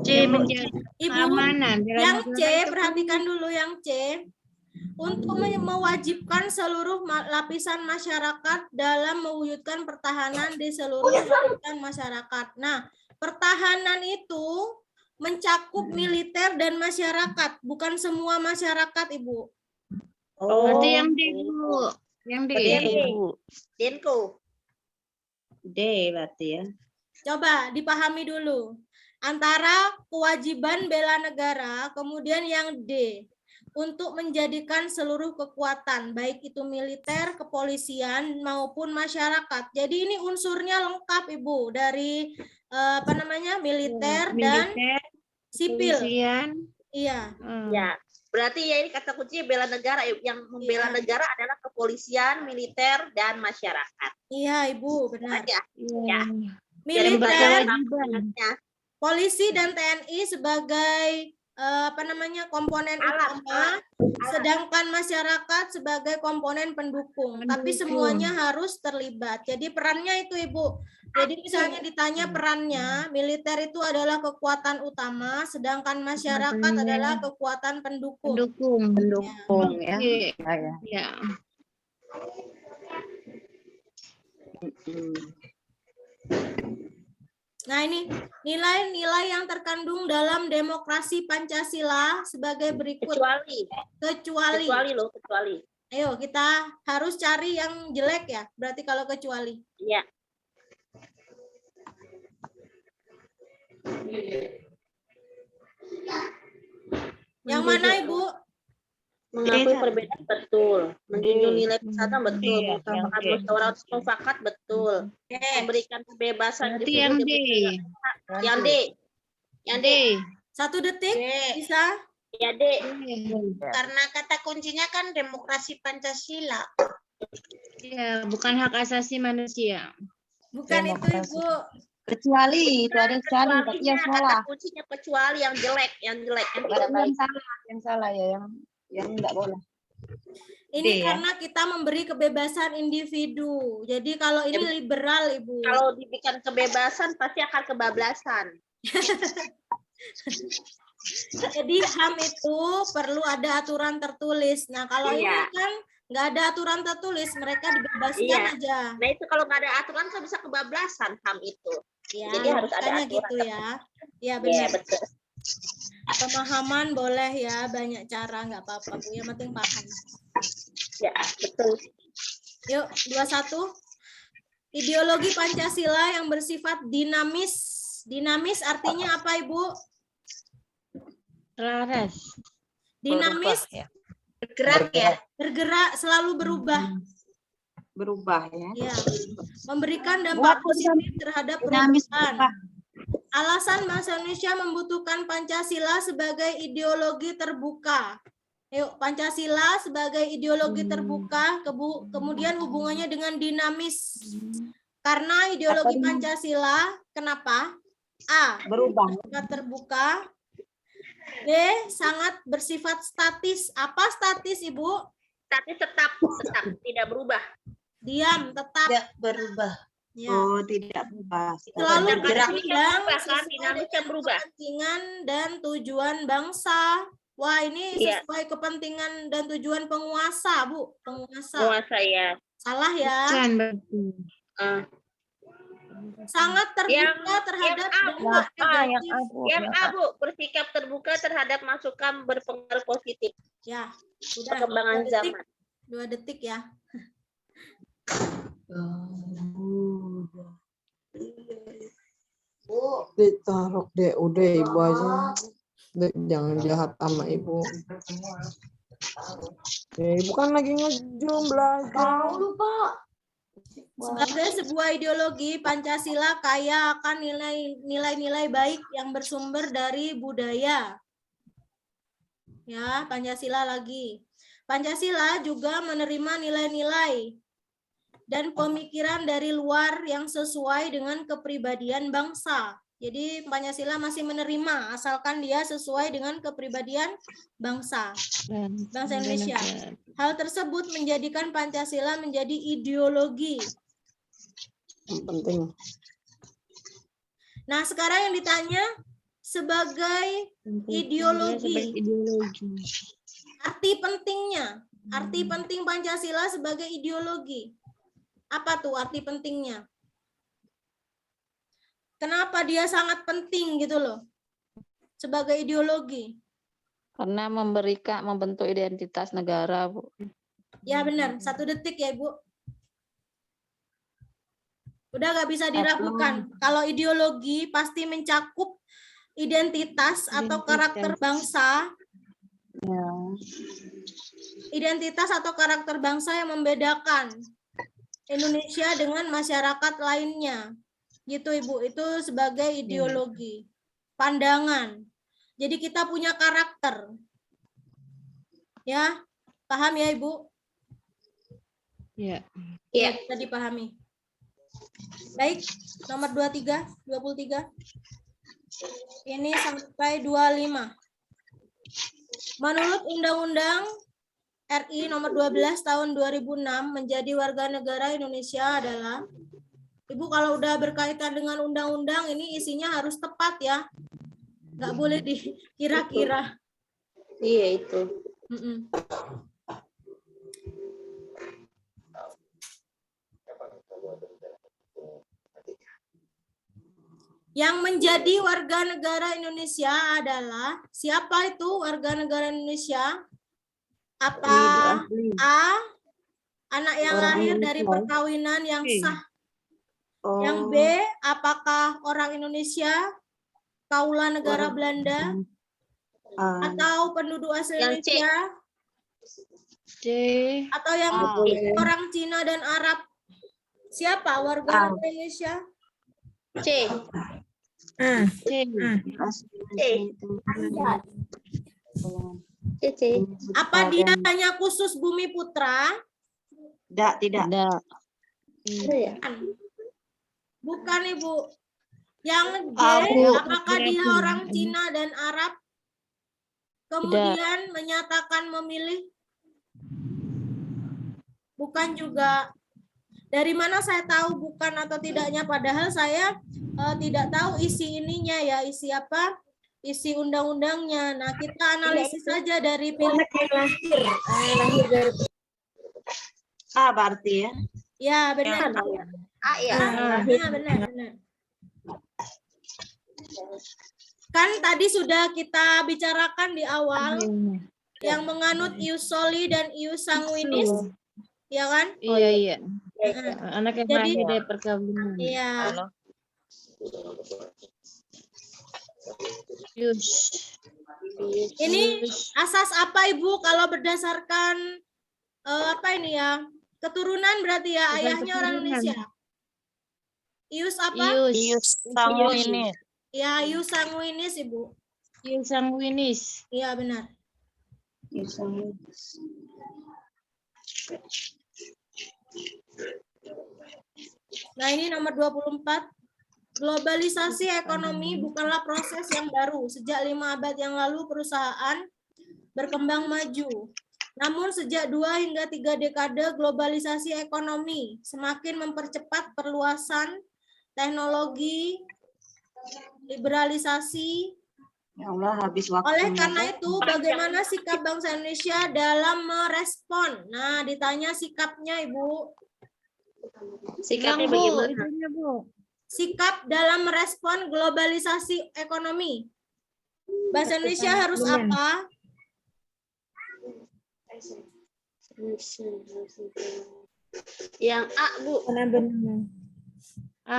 C menjadi Ibu, keamanan. yang C, perhatikan dulu yang C. Untuk mewajibkan seluruh lapisan masyarakat dalam mewujudkan pertahanan di seluruh lapisan masyarakat. Nah, pertahanan itu mencakup militer dan masyarakat, bukan semua masyarakat, Ibu. Berarti yang D, Bu. Yang D. Denko. D berarti ya. Coba dipahami dulu. Antara kewajiban bela negara, kemudian yang D, untuk menjadikan seluruh kekuatan, baik itu militer, kepolisian, maupun masyarakat. Jadi ini unsurnya lengkap, Ibu, dari militer dan sipil. Kepolisian. Iya. Ya, berarti ya ini kata kuncinya bela negara. Yang membela negara adalah kepolisian, militer, dan masyarakat. Iya, Ibu, benar. Ya. Militer, polisi dan TNI sebagai komponen utama, sedangkan masyarakat sebagai komponen pendukung. Tapi semuanya harus terlibat. Jadi perannya itu, Ibu. Jadi misalnya ditanya perannya, militer itu adalah kekuatan utama, sedangkan masyarakat adalah kekuatan pendukung. Pendukung ya. Ya. Nah, ini nilai-nilai yang terkandung dalam demokrasi Pancasila sebagai berikut. Kecuali. Ayo, kita harus cari yang jelek ya, berarti kalau kecuali. Iya. Yang mana, Ibu? Mengakui perbedaan betul, menjunjung nilai persatuan betul, musyawarah mufakat betul, memberikan kebebasan. Yang D. Yang D. 1 detik bisa? Ya, D. Karena kata kuncinya kan demokrasi Pancasila. Ya, bukan hak asasi manusia. Bukan itu, Ibu. Kecuali itu ada kecuali, tapi yang salah. Kata kuncinya kecuali yang jelek, yang tidak baik. Yang salah ya, yang enggak boleh. Ini karena kita memberi kebebasan individu. Jadi kalau ini liberal, Ibu. Kalau diberikan kebebasan pasti akan kebablasan. Jadi HAM itu perlu ada aturan tertulis. Nah, kalau ini kan nggak ada aturan tertulis, mereka dibebaskan aja. Nah, itu kalau nggak ada aturan kan bisa kebablasan HAM itu. Ya, jadi harus ada aturan gitu ya. Ya, benar. Ya, betul. Pemahaman boleh ya, banyak cara, nggak apa-apa, Bu. Yang penting paham. Ya, betul. Yuk, 21. Ideologi Pancasila yang bersifat dinamis. Dinamis artinya apa, Ibu? Selaras. Dinamis. Bergerak ya. Bergerak, selalu berubah. Berubah ya. Ya, memberikan dampak positif terhadap perubahan. Alasan bangsa Indonesia membutuhkan Pancasila sebagai ideologi terbuka. Yuk, Pancasila sebagai ideologi terbuka, kemudian hubungannya dengan dinamis. Karena ideologi Pancasila, kenapa? A. Berubah. Bersifat terbuka. B. Sangat bersifat statis. Apa statis, Ibu? Statis tetap tidak berubah. Diam, tetap. Tidak berubah. Ya. Oh, tidak berubah. Selalu Sedangkan berkembang kan dinamisnya berubah. kepentingan dan tujuan bangsa. Wah, ini Iya. sesuai kepentingan dan tujuan penguasa, Bu. Penguasa. Penguasa ya. Salah ya. Sangat terbuka terhadap dampak negatif. Yang A, Bu, bersikap terbuka terhadap masukan berpengaruh positif. Ya, udah. Perkembangan 2 detik. zaman. 2 detik ya. Ditaruh deh, udah ibu aja. Dek, jangan jahat sama ibu. Ya, ibu kan lagi ngejum belajar. Sebagai sebuah ideologi, Pancasila kaya akan nilai-nilai baik yang bersumber dari budaya. Ya, Pancasila lagi. Pancasila juga menerima nilai-nilai dan pemikiran dari luar yang sesuai dengan kepribadian bangsa. Jadi Pancasila masih menerima asalkan dia sesuai dengan kepribadian bangsa Indonesia. Hal tersebut menjadikan Pancasila menjadi ideologi. Yang penting. Nah, sekarang yang ditanya sebagai ideologi. Arti pentingnya, arti penting Pancasila sebagai ideologi. Apa tuh arti pentingnya? Kenapa dia sangat penting gitu loh? Sebagai ideologi. Karena membentuk identitas negara, Bu. Ya benar, 1 detik ya Ibu. Udah nggak bisa diragukan. Kalau ideologi pasti mencakup identitas atau karakter bangsa. Ya. Identitas atau karakter bangsa yang membedakan Indonesia dengan masyarakat lainnya. Gitu Ibu, itu sebagai ideologi. Pandangan. Jadi kita punya karakter. Ya, paham ya Ibu? Ya. Ya, bisa dipahami. Baik, nomor 23. Ini sampai 25. Menurut Undang-Undang RI nomor 12 tahun 2006, menjadi warga negara Indonesia adalah, Ibu kalau udah berkaitan dengan undang-undang ini isinya harus tepat ya. Nggak boleh dikira-kira. Iya itu. Yang menjadi warga negara Indonesia adalah, siapa itu warga negara Indonesia? Apa A, anak yang lahir dari perkawinan yang sah? Yang B, apakah orang Indonesia, kaula negara Belanda, atau penduduk asli Indonesia? C. Atau yang orang Cina dan Arab? Siapa warga negara Indonesia? C. C. Apa dia hanya khusus Bumi Putra? Tidak. Bukan Ibu. Yang D, apakah dia orang Cina dan Arab? Kemudian menyatakan memilih? Bukan juga. Dari mana saya tahu bukan atau tidaknya? Padahal saya tidak tahu isi ininya ya, isi apa? Isi undang-undangnya. Nah, kita analisis saja dari pilihan lahir dari A berarti ya? Ya, benar. Ya. Benar. Kan tadi sudah kita bicarakan di awal yang menganut ius soli dan ius sanguinis, ya kan? Iya. Anak yang Jadi, lahir dari perkawinan. Iya. Ini asas apa Ibu kalau berdasarkan apa ini ya? Keturunan berarti ya, ayahnya orang Indonesia. Ius apa? Ius sanguinis. Ya, ius sanguinis Ibu. Ius sanguinis. Iya benar. Nah, ini nomor 24. Globalisasi ekonomi bukanlah proses yang baru. Sejak 5 abad yang lalu perusahaan berkembang maju. Namun sejak 2 hingga 3 dekade globalisasi ekonomi semakin mempercepat perluasan teknologi, liberalisasi. Ya Allah, habis waktu. Oleh karena itu, bagaimana sikap bangsa Indonesia dalam merespon? Nah, ditanya sikapnya, Ibu. Sikapnya bagaimana? Bu. Sikap dalam merespon globalisasi ekonomi. Bahasa Indonesia harus apa? Yang A, Bu. Benar-benar.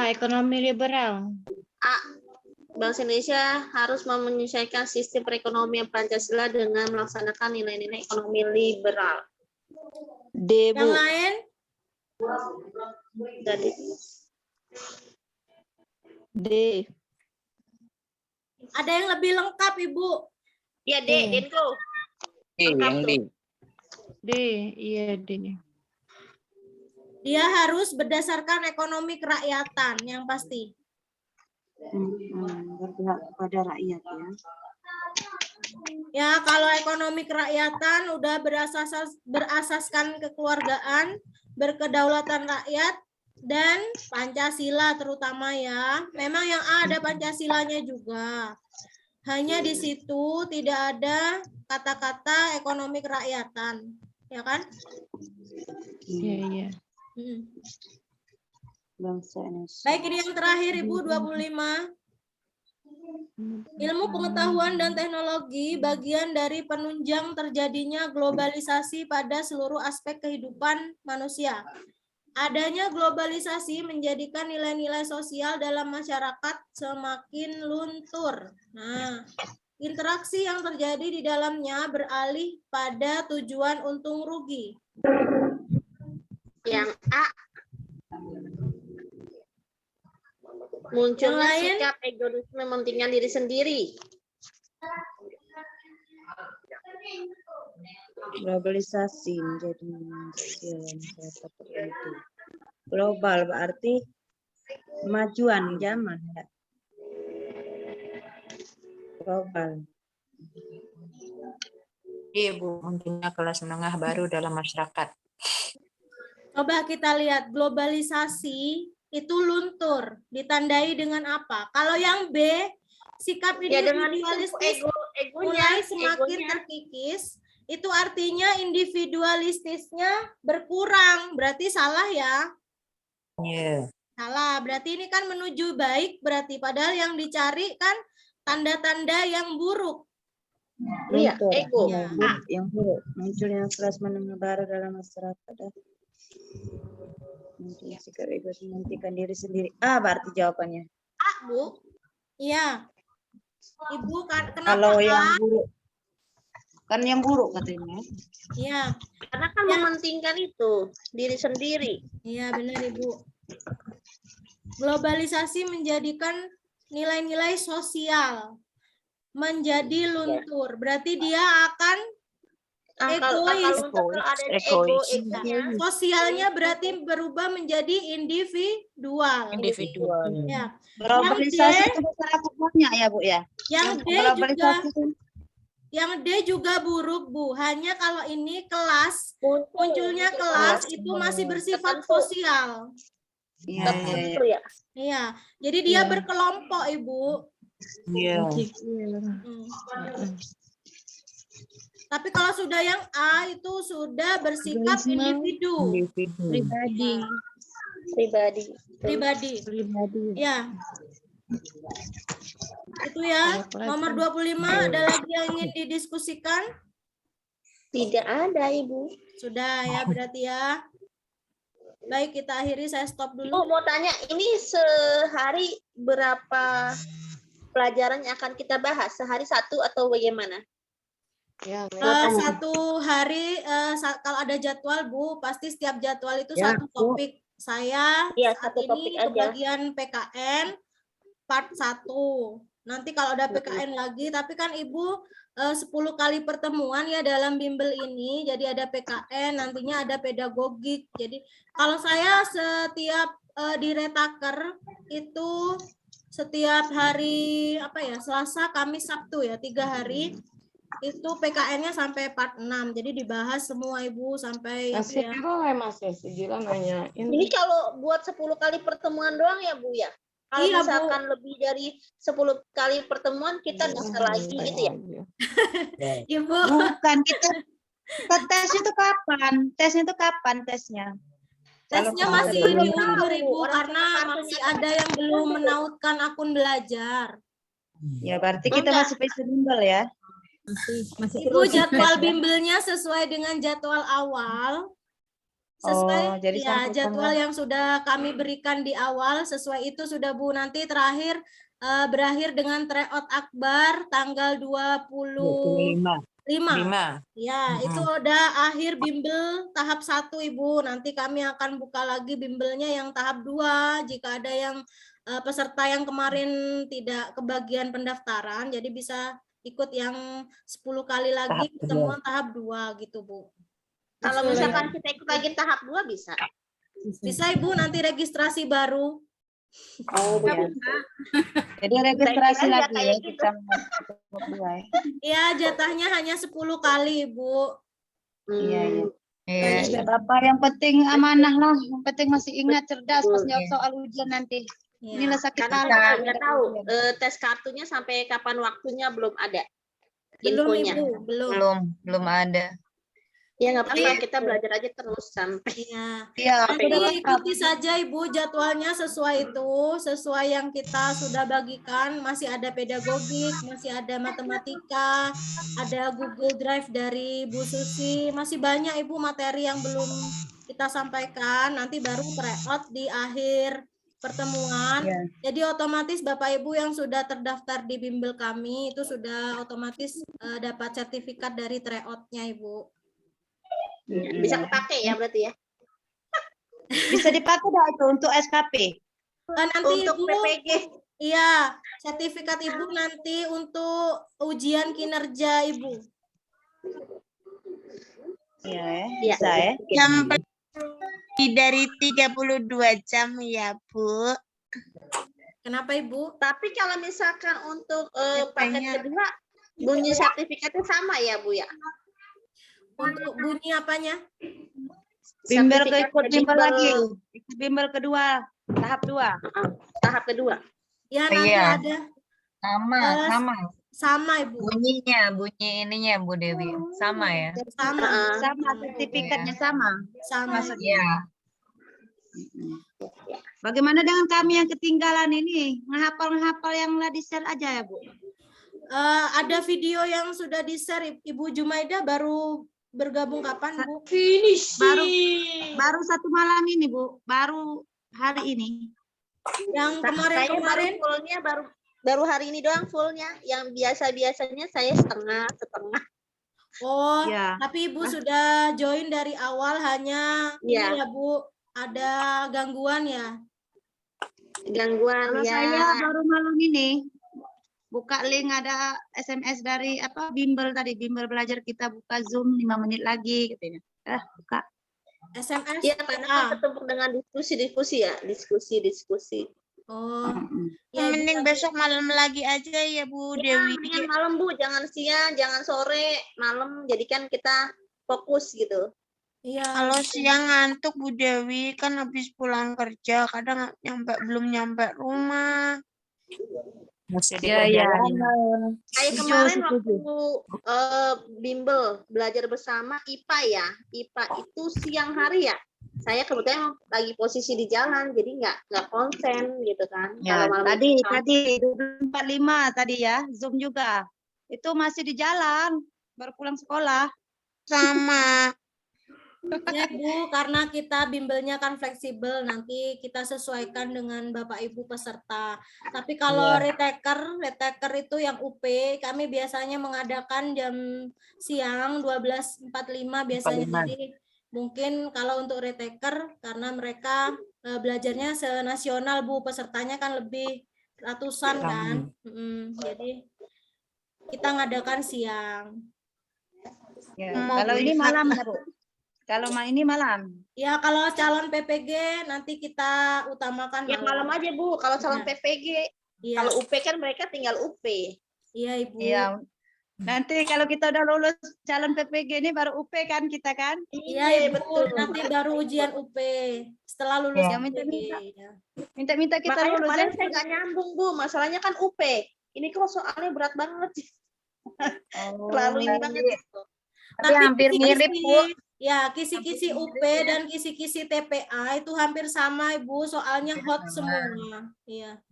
Ekonomi liberal. A. Bangsa Indonesia harus menyesuaikan sistem perekonomian Pancasila dengan melaksanakan nilai-nilai ekonomi liberal. D, Yang lain? Jadi, D. Ada yang lebih lengkap, Ibu? ya D, Denko. Yang D. D, iya D. Dia harus berdasarkan ekonomi kerakyatan, yang pasti. Berpihak kepada rakyat ya. Ya, kalau ekonomi kerakyatan udah berasaskan kekeluargaan, berkedaulatan rakyat, dan Pancasila terutama ya. Memang yang A ada Pancasilanya juga. Hanya di situ tidak ada kata-kata ekonomi kerakyatan. Ya kan? Iya, iya. Bangsa Indonesia. Baik, ini yang terakhir Ibu, 25. Ilmu pengetahuan dan teknologi bagian dari penunjang terjadinya globalisasi pada seluruh aspek kehidupan manusia. Adanya globalisasi menjadikan nilai-nilai sosial dalam masyarakat semakin luntur. Nah, interaksi yang terjadi di dalamnya beralih pada tujuan untung rugi. Yang A. Munculnya lain? sikap egoisme mementingkan diri sendiri. Globalisasi menjadi sosial masyarakat tertentu. Global berarti kemajuan zaman ya. Global. Iya, Bu, munculnya kelas menengah baru dalam masyarakat. Coba kita lihat globalisasi itu luntur, ditandai dengan apa? Kalau yang B, sikap Ya, dengan individualistis egonya, mulai semakin terkikis, itu artinya individualistisnya berkurang, berarti salah ya? Iya. Salah, berarti ini kan menuju baik, berarti padahal yang dicari kan tanda-tanda yang buruk. Iya, Luntur. ego. Ya, yang buruk. Munculnya kelas menengah baru dalam masyarakat. Mungkin sikap egois mementingkan diri sendiri. Berarti jawabannya. A, Bu. Iya. Ibu kan kenapa Kalau A? yang buruk. Kan yang buruk katanya. Iya. Karena kan mementingkan itu diri sendiri. Iya, benar Ibu. Globalisasi menjadikan nilai-nilai sosial menjadi luntur. Berarti dia akan egois. Sosialnya berarti berubah menjadi individual. Ya. Globalisasi itu masyarakat banyak ya, Bu ya. Yang D juga buruk, Bu. Hanya kalau ini kelas, munculnya kelas itu masih bersifat sosial. Iya. Iya. Jadi dia berkelompok, Ibu. Iya. Tapi kalau sudah yang A itu sudah bersikap individu. Pribadi. Ya. Itu ya. Nomor 25 ada lagi yang ingin didiskusikan? Tidak ada, Ibu. Sudah ya, berarti ya. Baik, kita akhiri, saya stop dulu. Oh, mau tanya, ini sehari berapa pelajaran yang akan kita bahas? Sehari satu atau bagaimana? Ya, Satu hari kalau ada jadwal Bu, pasti setiap jadwal itu Ya, satu Bu. topik. Saya Iya, saat satu topik ini aja. kebagian PKN part 1. Nanti kalau ada PKN lagi, tapi kan Ibu 10 kali pertemuan ya dalam bimbel ini, jadi ada PKN, nantinya ada pedagogik. Jadi kalau saya setiap di Retaker itu setiap hari Selasa, Kamis, Sabtu ya, 3 hari itu PKN-nya sampai part 6. Jadi dibahas semua Ibu sampai Masih boleh Mas ya, Sijila nanyain. Ini kalau buat 10 kali pertemuan doang ya Bu ya? Kalau Iya, Bu. misalkan lebih dari 10 kali pertemuan kita bisa lagi gitu ya? Ibu. Bukan, kita tes itu kapan? Tesnya itu kapan tesnya? Tesnya Kalau masih belum diundur tahu, Ibu karena masih ada yang belum menautkan akun belajar. Ya berarti kita masih bisa bimbel ya. Ibu jadwal bimbelnya sesuai dengan jadwal awal. Sesuai jadi ya sampai jadwal tanggal- yang sudah kami berikan di awal, sesuai itu sudah Bu. Nanti terakhir berakhir dengan tryout akbar tanggal 25. 5. Ya, itu udah akhir bimbel tahap 1 Ibu. Nanti kami akan buka lagi bimbelnya yang tahap 2 jika ada yang peserta yang kemarin tidak kebagian pendaftaran, jadi bisa ikut yang 10 kali lagi pertemuan tahap 2 gitu Bu. Kalau misalkan kita ikut lagi tahap 2 bisa? Bisa Ibu, nanti registrasi baru. Oh, ya. Jadi registrasi Saya kira lagi ya kayak gitu. kita berdua ya. Ya, jatahnya hanya 10 kali Ibu. Iya, iya. Iya. Tidak apa-apa, yang penting amanah lah. Yang penting masih ingat, cerdas pas jawab soal ujian nanti. Inilah sakit Karena kepala. kita nggak tahu tes kartunya sampai kapan waktunya belum ada infonya. Belum Ibu, Belum ada. Ya nggak apa-apa, kita belajar aja terus sampai. Iya, Jadi ikuti saja Ibu jadwalnya sesuai itu, sesuai yang kita sudah bagikan. Masih ada pedagogik, masih ada matematika, ada Google Drive dari Bu Susi. Masih banyak Ibu materi yang belum kita sampaikan. Nanti baru tryout di akhir pertemuan. Jadi otomatis Bapak Ibu yang sudah terdaftar di bimbel kami itu sudah otomatis dapat sertifikat dari tryout-nya Ibu. Bisa kepake ya berarti ya? Bisa dipakai dah itu untuk SKP. Nanti Untuk Ibu, PPG. iya, sertifikat Ibu nanti untuk ujian kinerja Ibu. Iya, ya. Iya. Bisa ya. Jam dari 32 jam ya, Bu. Kenapa Ibu? Tapi kalau misalkan untuk paket Katanya. kedua, bunyi sertifikatnya sama ya Bu ya? Untuk bunyi apanya? Bimbel Sertifikat ikut bimbel bimbel- lagi. Ikut bimbel kedua, tahap 2. Tahap kedua. Ya nanti Iya. ada. Sama, Eh, sama. Sama Ibu. Bunyi ininya Bu Dewi. Sama ya? Sama. Sama, sertifikatnya sama. Sama. Iya. Bagaimana dengan kami yang ketinggalan ini? Ngehafal-ngehafal yang lah di-share aja ya, Bu? Ada video yang sudah di-share Ibu Jumaida baru bergabung kapan Bu? Baru 1 malam ini, Bu. Baru hari ini. Yang Saya kemarin-kemarin fullnya baru hari ini doang fullnya. Yang biasa-biasanya saya setengah. Oh, Ya. tapi Ibu sudah join dari awal hanya Iya. ini ya Bu, ada gangguan ya? Gangguan Kalau ya. saya baru malam ini buka link, ada SMS dari bimbel tadi, bimbel belajar kita buka Zoom 5 menit lagi katanya. Buka. SMS? Iya, karena kan ketemu dengan diskusi ya, diskusi. Oh, Ya, mending besok malam lagi aja ya, Bu Dewi. Mendingan malam Bu, jangan siang, jangan sore, malam. Jadi kan kita fokus gitu. iya. Kalau siang ngantuk Bu Dewi, kan habis pulang kerja, kadang belum nyampe rumah. Masih di Ya, ya. perjalanan. Kayak kemarin waktu bimbel belajar bersama IPA ya. IPA itu siang hari ya. Saya kebetulan lagi posisi di jalan, jadi nggak konsen gitu kan. Ya, Kalau malam tadi itu kan. 45 tadi ya, Zoom juga. Itu masih di jalan, baru pulang sekolah. Sama. Ya Bu, karena kita bimbelnya kan fleksibel, nanti kita sesuaikan dengan Bapak Ibu peserta. Tapi kalau retaker itu yang UP, kami biasanya mengadakan jam siang 12.45 biasanya. Jadi mungkin kalau untuk retaker, karena mereka belajarnya senasional Bu, pesertanya kan lebih ratusan kan. Jadi kita ngadakan siang. Ya, kalau ini malam ya, Bu. Kalau ini malam. Ya, kalau calon PPG nanti kita utamakan Ya malam aja Bu, kalau calon PPG. Iya. Kalau UP kan mereka tinggal UP. Iya, Ibu. Iya. Nanti kalau kita udah lulus calon PPG ini baru UP kan kita kan? Iya, Ibu. Nanti baru ujian UP setelah lulus Ya, PPG. minta kita Makanya lulus. kemarin saya nggak nyambung Bu, masalahnya kan UP. Ini kok soalnya berat banget. Terlalu ini banget. Tapi hampir mirip, Bu. Ya, kisi-kisi UP dan kisi-kisi TPA itu hampir sama, Ibu, soalnya hot semua. Iya.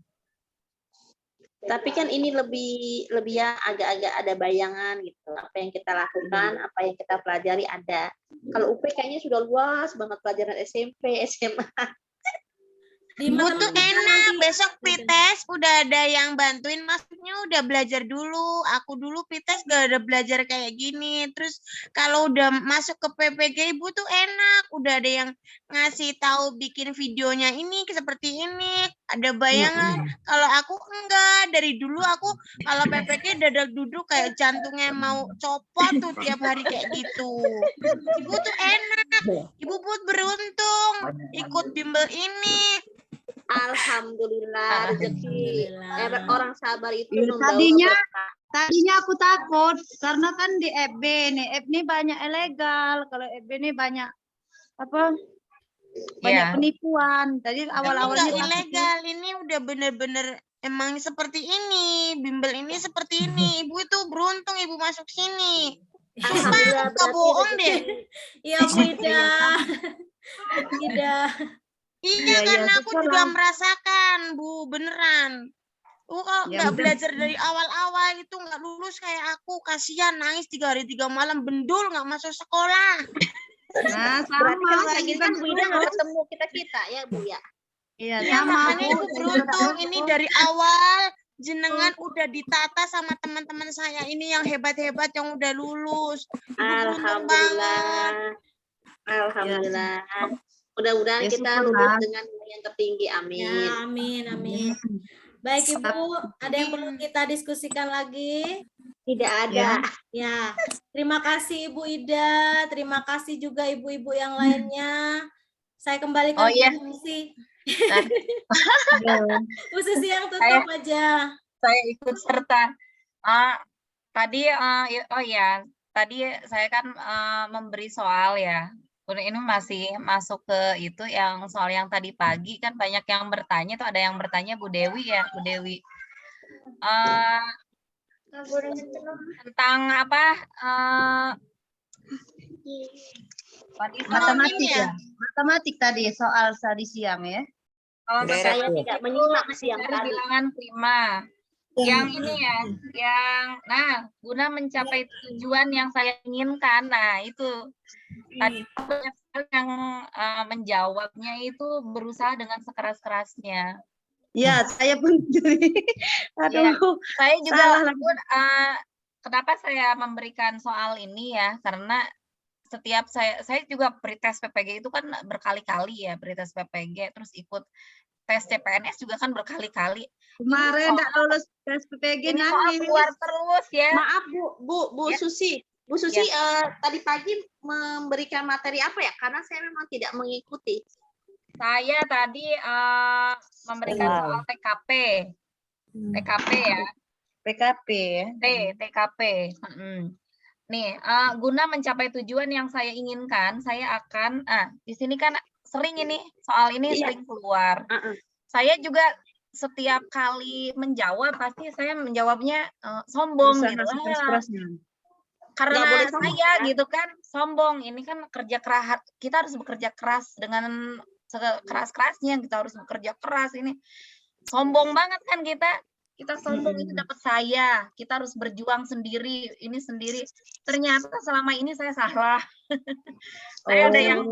Tapi kan ini lebih ya agak-agak ada bayangan gitu. Apa yang kita lakukan, apa yang kita pelajari ada. Kalau UP kayaknya sudah luas banget pelajaran SMP, SMA. Bu tuh enak, besok Pites udah ada yang bantuin, maksudnya udah belajar dulu. Aku dulu Pites gak ada belajar kayak gini. Terus kalau udah masuk ke PPG Ibu tuh enak, udah ada yang ngasih tahu bikin videonya ini seperti ini, ada bayangan. Kalau aku enggak, dari dulu aku kalau PPG duduk kayak jantungnya mau copot tuh tiap hari kayak gitu. Ibu tuh enak, Ibu Put beruntung ikut bimbel ini. Alhamdulillah rezeki. Orang sabar itu Tadinya aku takut karena kan di FB nih, FB ini banyak ilegal. Kalau FB ini banyak banyak penipuan. Jadi awal-awalnya ilegal, ini udah bener-bener emang seperti ini, bimbel ini seperti ini. Ibu itu beruntung Ibu masuk sini. Sumpah, aku bohong deh. Iya, Bu Ida. Ida. Iya, karena aku juga merasakan, Bu, beneran. Kalau nggak belajar dari awal-awal itu nggak lulus kayak aku, kasihan nangis 3 hari 3 malam, bendul nggak masuk sekolah. Nah, berarti kalau kayak gini kan Bu Ida nggak ketemu kita ya Bu ya. Iya, Ya, makanya Ibu beruntung ini dari awal jenengan udah ditata sama teman-teman saya ini yang hebat-hebat yang udah lulus. Ibu beruntung banget. Alhamdulillah. Mudah-mudahan kita lulus dengan yang tertinggi. Amin. Ya, amin. Baik Ibu, ada yang perlu kita diskusikan lagi? Tidak ada. Ya, terima kasih Ibu Ida, terima kasih juga ibu-ibu yang lainnya. Saya kembalikan ke Susi. Bu Susi yang tutup aja. Saya ikut serta. Tadi saya kan memberi soal ya. Ini masih masuk ke itu yang soal yang tadi pagi kan banyak yang bertanya tuh, ada yang bertanya Bu Dewi ya, Bu Dewi. Tentang apa? Matematik ya. Matematik tadi soal tadi siang ya. Saya tidak menyimak siang tadi. Bilangan prima. Yang ini ya, guna mencapai tujuan yang saya inginkan. Nah, itu tadi banyak sekali yang menjawabnya itu berusaha dengan sekeras-kerasnya. Ya, saya pun jadi. Aduh, saya juga kenapa saya memberikan soal ini ya, karena setiap saya juga pretest PPG itu kan berkali-kali ya, pretest PPG, terus ikut tes CPNS juga kan berkali-kali. Kemarin nggak lulus tes PPG nangis. Keluar terus ya. Maaf Bu Susi. Bu Susi tadi pagi memberikan materi apa ya? Karena saya memang tidak mengikuti. Saya tadi memberikan soal TKP. TKP ya. PKP. TKP. Nih, guna mencapai tujuan yang saya inginkan, saya akan di sini kan sering ini soal ini sering keluar. Saya juga setiap kali menjawab pasti saya menjawabnya sombong gitu. Karena saya gitu kan sombong. Ini kan kerja keras, kita harus bekerja keras dengan sekeras-kerasnya, kita harus bekerja keras ini. Sombong banget kan kita. Kita sombong itu dapat saya, kita harus berjuang sendiri, ini sendiri. Ternyata selama ini saya salah. Saya ada yang,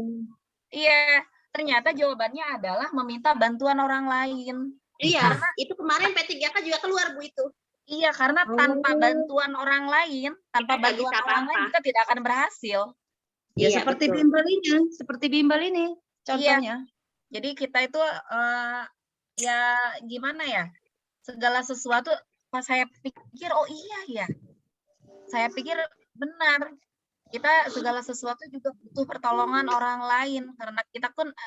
iya, ternyata jawabannya adalah meminta bantuan orang lain. Iya, itu kemarin P3K juga keluar Bu itu. Iya, karena tanpa bantuan orang lain, tanpa Kita nggak bantuan bisa orang lain apa-apa. kita tidak akan berhasil. Ya Iya, seperti betul. bimbel ini contohnya. Jadi kita itu ya gimana ya? Segala sesuatu pas saya pikir oh iya ya. Saya pikir benar. Kita segala sesuatu juga butuh pertolongan orang lain karena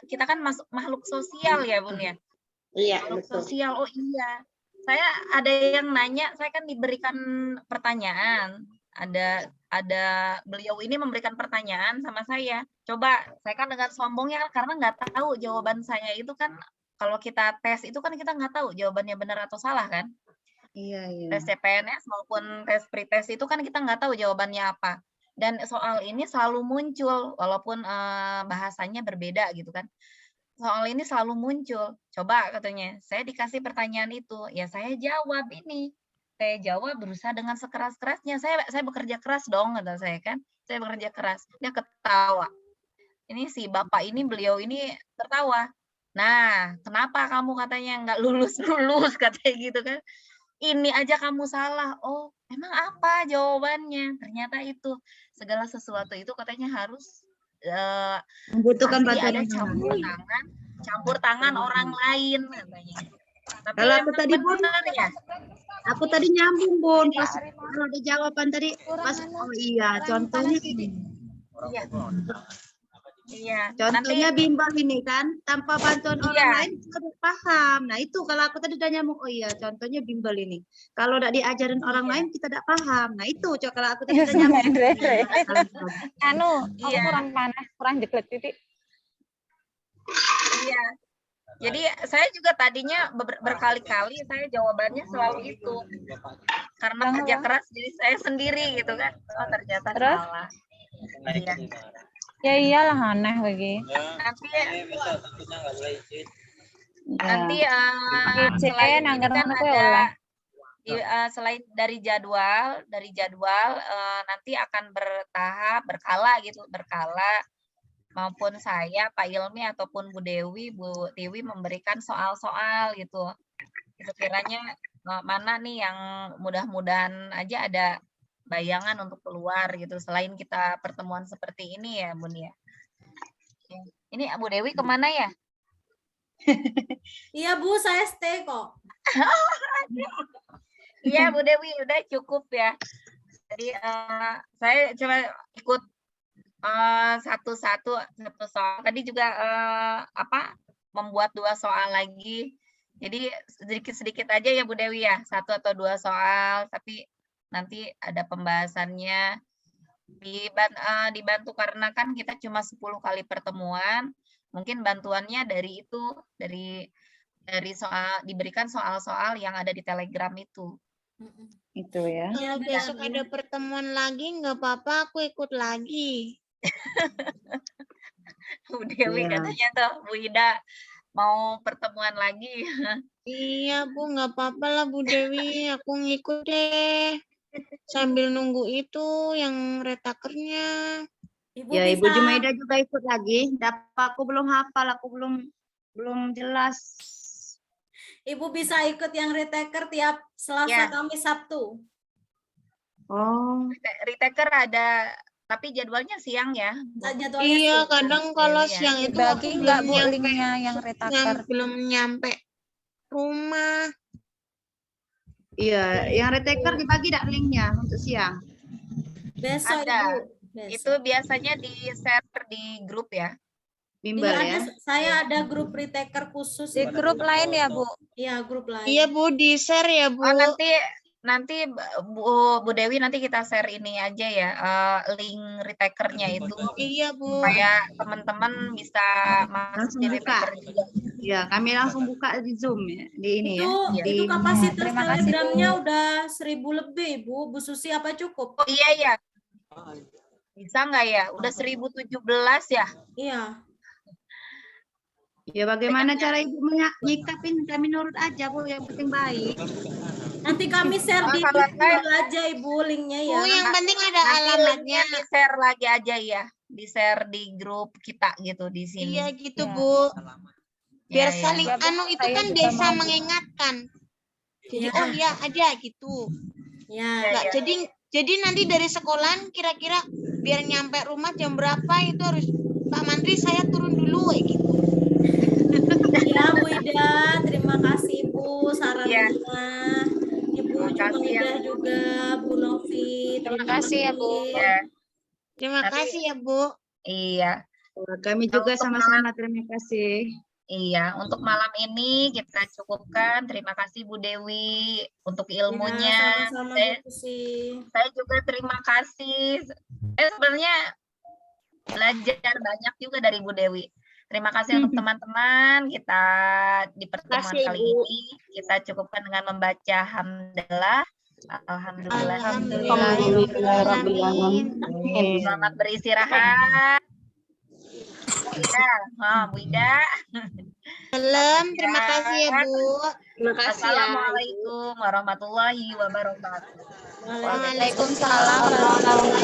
kita kan makhluk sosial ya, Bun ya. Iya, Makhluk betul. sosial. Oh iya. Saya ada yang nanya, saya kan diberikan pertanyaan. Ada beliau ini memberikan pertanyaan sama saya. Coba, saya kan dengan sombongnya karena nggak tahu jawaban saya itu kan kalau kita tes itu kan kita nggak tahu jawabannya benar atau salah kan. Iya, iya. Tes CPNS maupun tes pretest itu kan kita nggak tahu jawabannya apa. Dan soal ini selalu muncul walaupun bahasanya berbeda gitu kan. Soal ini selalu muncul. Coba katanya, saya dikasih pertanyaan itu, ya saya jawab ini. Saya jawab berusaha dengan sekeras-kerasnya. Saya bekerja keras dong kata saya kan. Saya bekerja keras. Dia ketawa. Ini si bapak ini beliau ini tertawa. Nah, kenapa kamu katanya nggak lulus katanya gitu kan? Ini aja kamu salah. Oh, emang apa jawabannya? Ternyata itu segala sesuatu itu katanya harus Membutuhkan pasti bantuan ada orang lain. campur tangan orang lain katanya. Tapi Kalau aku emang tadi Bun, benar ya. aku tadi nyambung Bun, pas kalau ada jawaban tadi pas oh iya contohnya ini. Iya. Iya. Contohnya Nanti bimbel ini kan tanpa bantuan orang Iya. lain kita udah paham. Nah itu kalau aku tadi udah nyambung oh iya contohnya bimbel ini. Kalau udah diajarin orang lain kita tidak paham. Nah itu coba kalau aku tadi udah nyambung. Anu, aku Iya. kurang panas, kurang jeklek titik. Iya. Jadi saya juga tadinya berkali-kali saya jawabannya selalu itu. Karena kerja keras jadi saya sendiri gitu kan. Oh ternyata Terus? salah. Iya. Ya iyalah aneh lagi. Nanti Selain ini kan aku ada olah. selain dari jadwal nanti akan berkala maupun saya Pak Ilmi ataupun Bu Dewi memberikan soal-soal gitu. Sekiranya mana nih yang mudah-mudahan aja ada bayangan untuk keluar gitu selain kita pertemuan seperti ini ya Bun ya. Ini Bu Dewi kemana ya? Iya Bu, saya stay kok. Iya Bu Dewi udah cukup ya. Jadi saya coba ikut satu soal. Tadi juga membuat 2 soal lagi. Jadi sedikit-sedikit aja ya Bu Dewi ya, 1 atau 2 soal. Tapi nanti ada pembahasannya. Dibantu karena kan kita cuma 10 kali pertemuan. Mungkin bantuannya dari soal diberikan soal-soal yang ada di Telegram itu. Itu ya. Kalau besok ada pertemuan lagi nggak apa-apa, aku ikut lagi. Bu Dewi Iya. katanya tuh Bu Ida mau pertemuan lagi. Iya Bu, nggak apa-apa lah Bu Dewi, aku ngikut deh. Sambil nunggu itu yang retakernya. Ya Ibu Jumaida juga ikut lagi. Aku belum hafal, aku belum jelas. Ibu bisa ikut yang retaker tiap Selasa, Ya. Kamis, Sabtu. Oh. Retaker ada, tapi jadwalnya siang ya. Jadwalnya Iya, sih. kadang kalau Iya. siang itu Dibagi aku nggak belum Bu nyampe, linknya yang retaker? belum nyampe rumah. Iya, yang retaker dibagi dak linknya untuk siang. Besok Ada. Ibu. Besok. Itu biasanya di-share di grup ya. Bimbel Ini ya. saya ada grup retaker khusus. Di grup lain ya Bu? Iya, grup lain. Iya Bu, di-share ya Bu. Oh, nanti Bu Dewi nanti kita share ini aja ya, link retakernya itu Iya Bu. supaya teman-teman bisa masuk Langsung di buka. retaker juga. Ya, kami langsung buka di Zoom ya, di ini ya. Itu kapasitas Terima kasih, Telegramnya udah 1000 lebih, Bu. Bu Susi apa cukup? Oh iya ya. Bisa nggak ya? Udah 1017 ya? Iya. Ya bagaimana cara Ibu menyikapin kami nurut aja Bu, yang penting baik. Nanti kami share di Kalau grup saya- dulu aja Ibu linknya ya. Bu, yang penting ada Nanti alamatnya. linknya di-share lagi aja ya. Di-share di grup kita gitu di sini. Iya gitu, Ya. Bu. Biar Ya, ya. saling Ya, Bu, anu itu saya kan juga desa mau- mengingatkan. Jadi Ya. oh ya ada gitu. Ya. Nggak, jadi nanti dari sekolahan kira-kira biar nyampe rumah jam berapa itu harus Pak Mantri saya turun dulu kayak gitu. Ya Bu Ida, terima kasih Bu sarannya. Ibu Terima kasih ya, Jumaidah juga, Bu Novi. Terima kasih ya, Bu. Ya. Terima Nanti- kasih ya Bu. Iya. Kami juga Untuk sama-sama terima kasih. Iya, untuk malam ini kita cukupkan. Terima kasih Bu Dewi untuk ilmunya. Ya, sama-sama Saya, Bu Susi. saya juga terima kasih. Sebenarnya belajar banyak juga dari Bu Dewi. Terima kasih untuk teman-teman. Kita di pertemuan Kasih, kali Bu. ini kita cukupkan dengan membaca hamdalah. Alhamdulillah. Alhamdulillah. Selamat beristirahat. Bu Ida, Bu Ida. Salam, terima kasih ya Bu. Terima kasih ya. Assalamualaikum warahmatullahi wabarakatuh. Waalaikumsalam warahmatullahi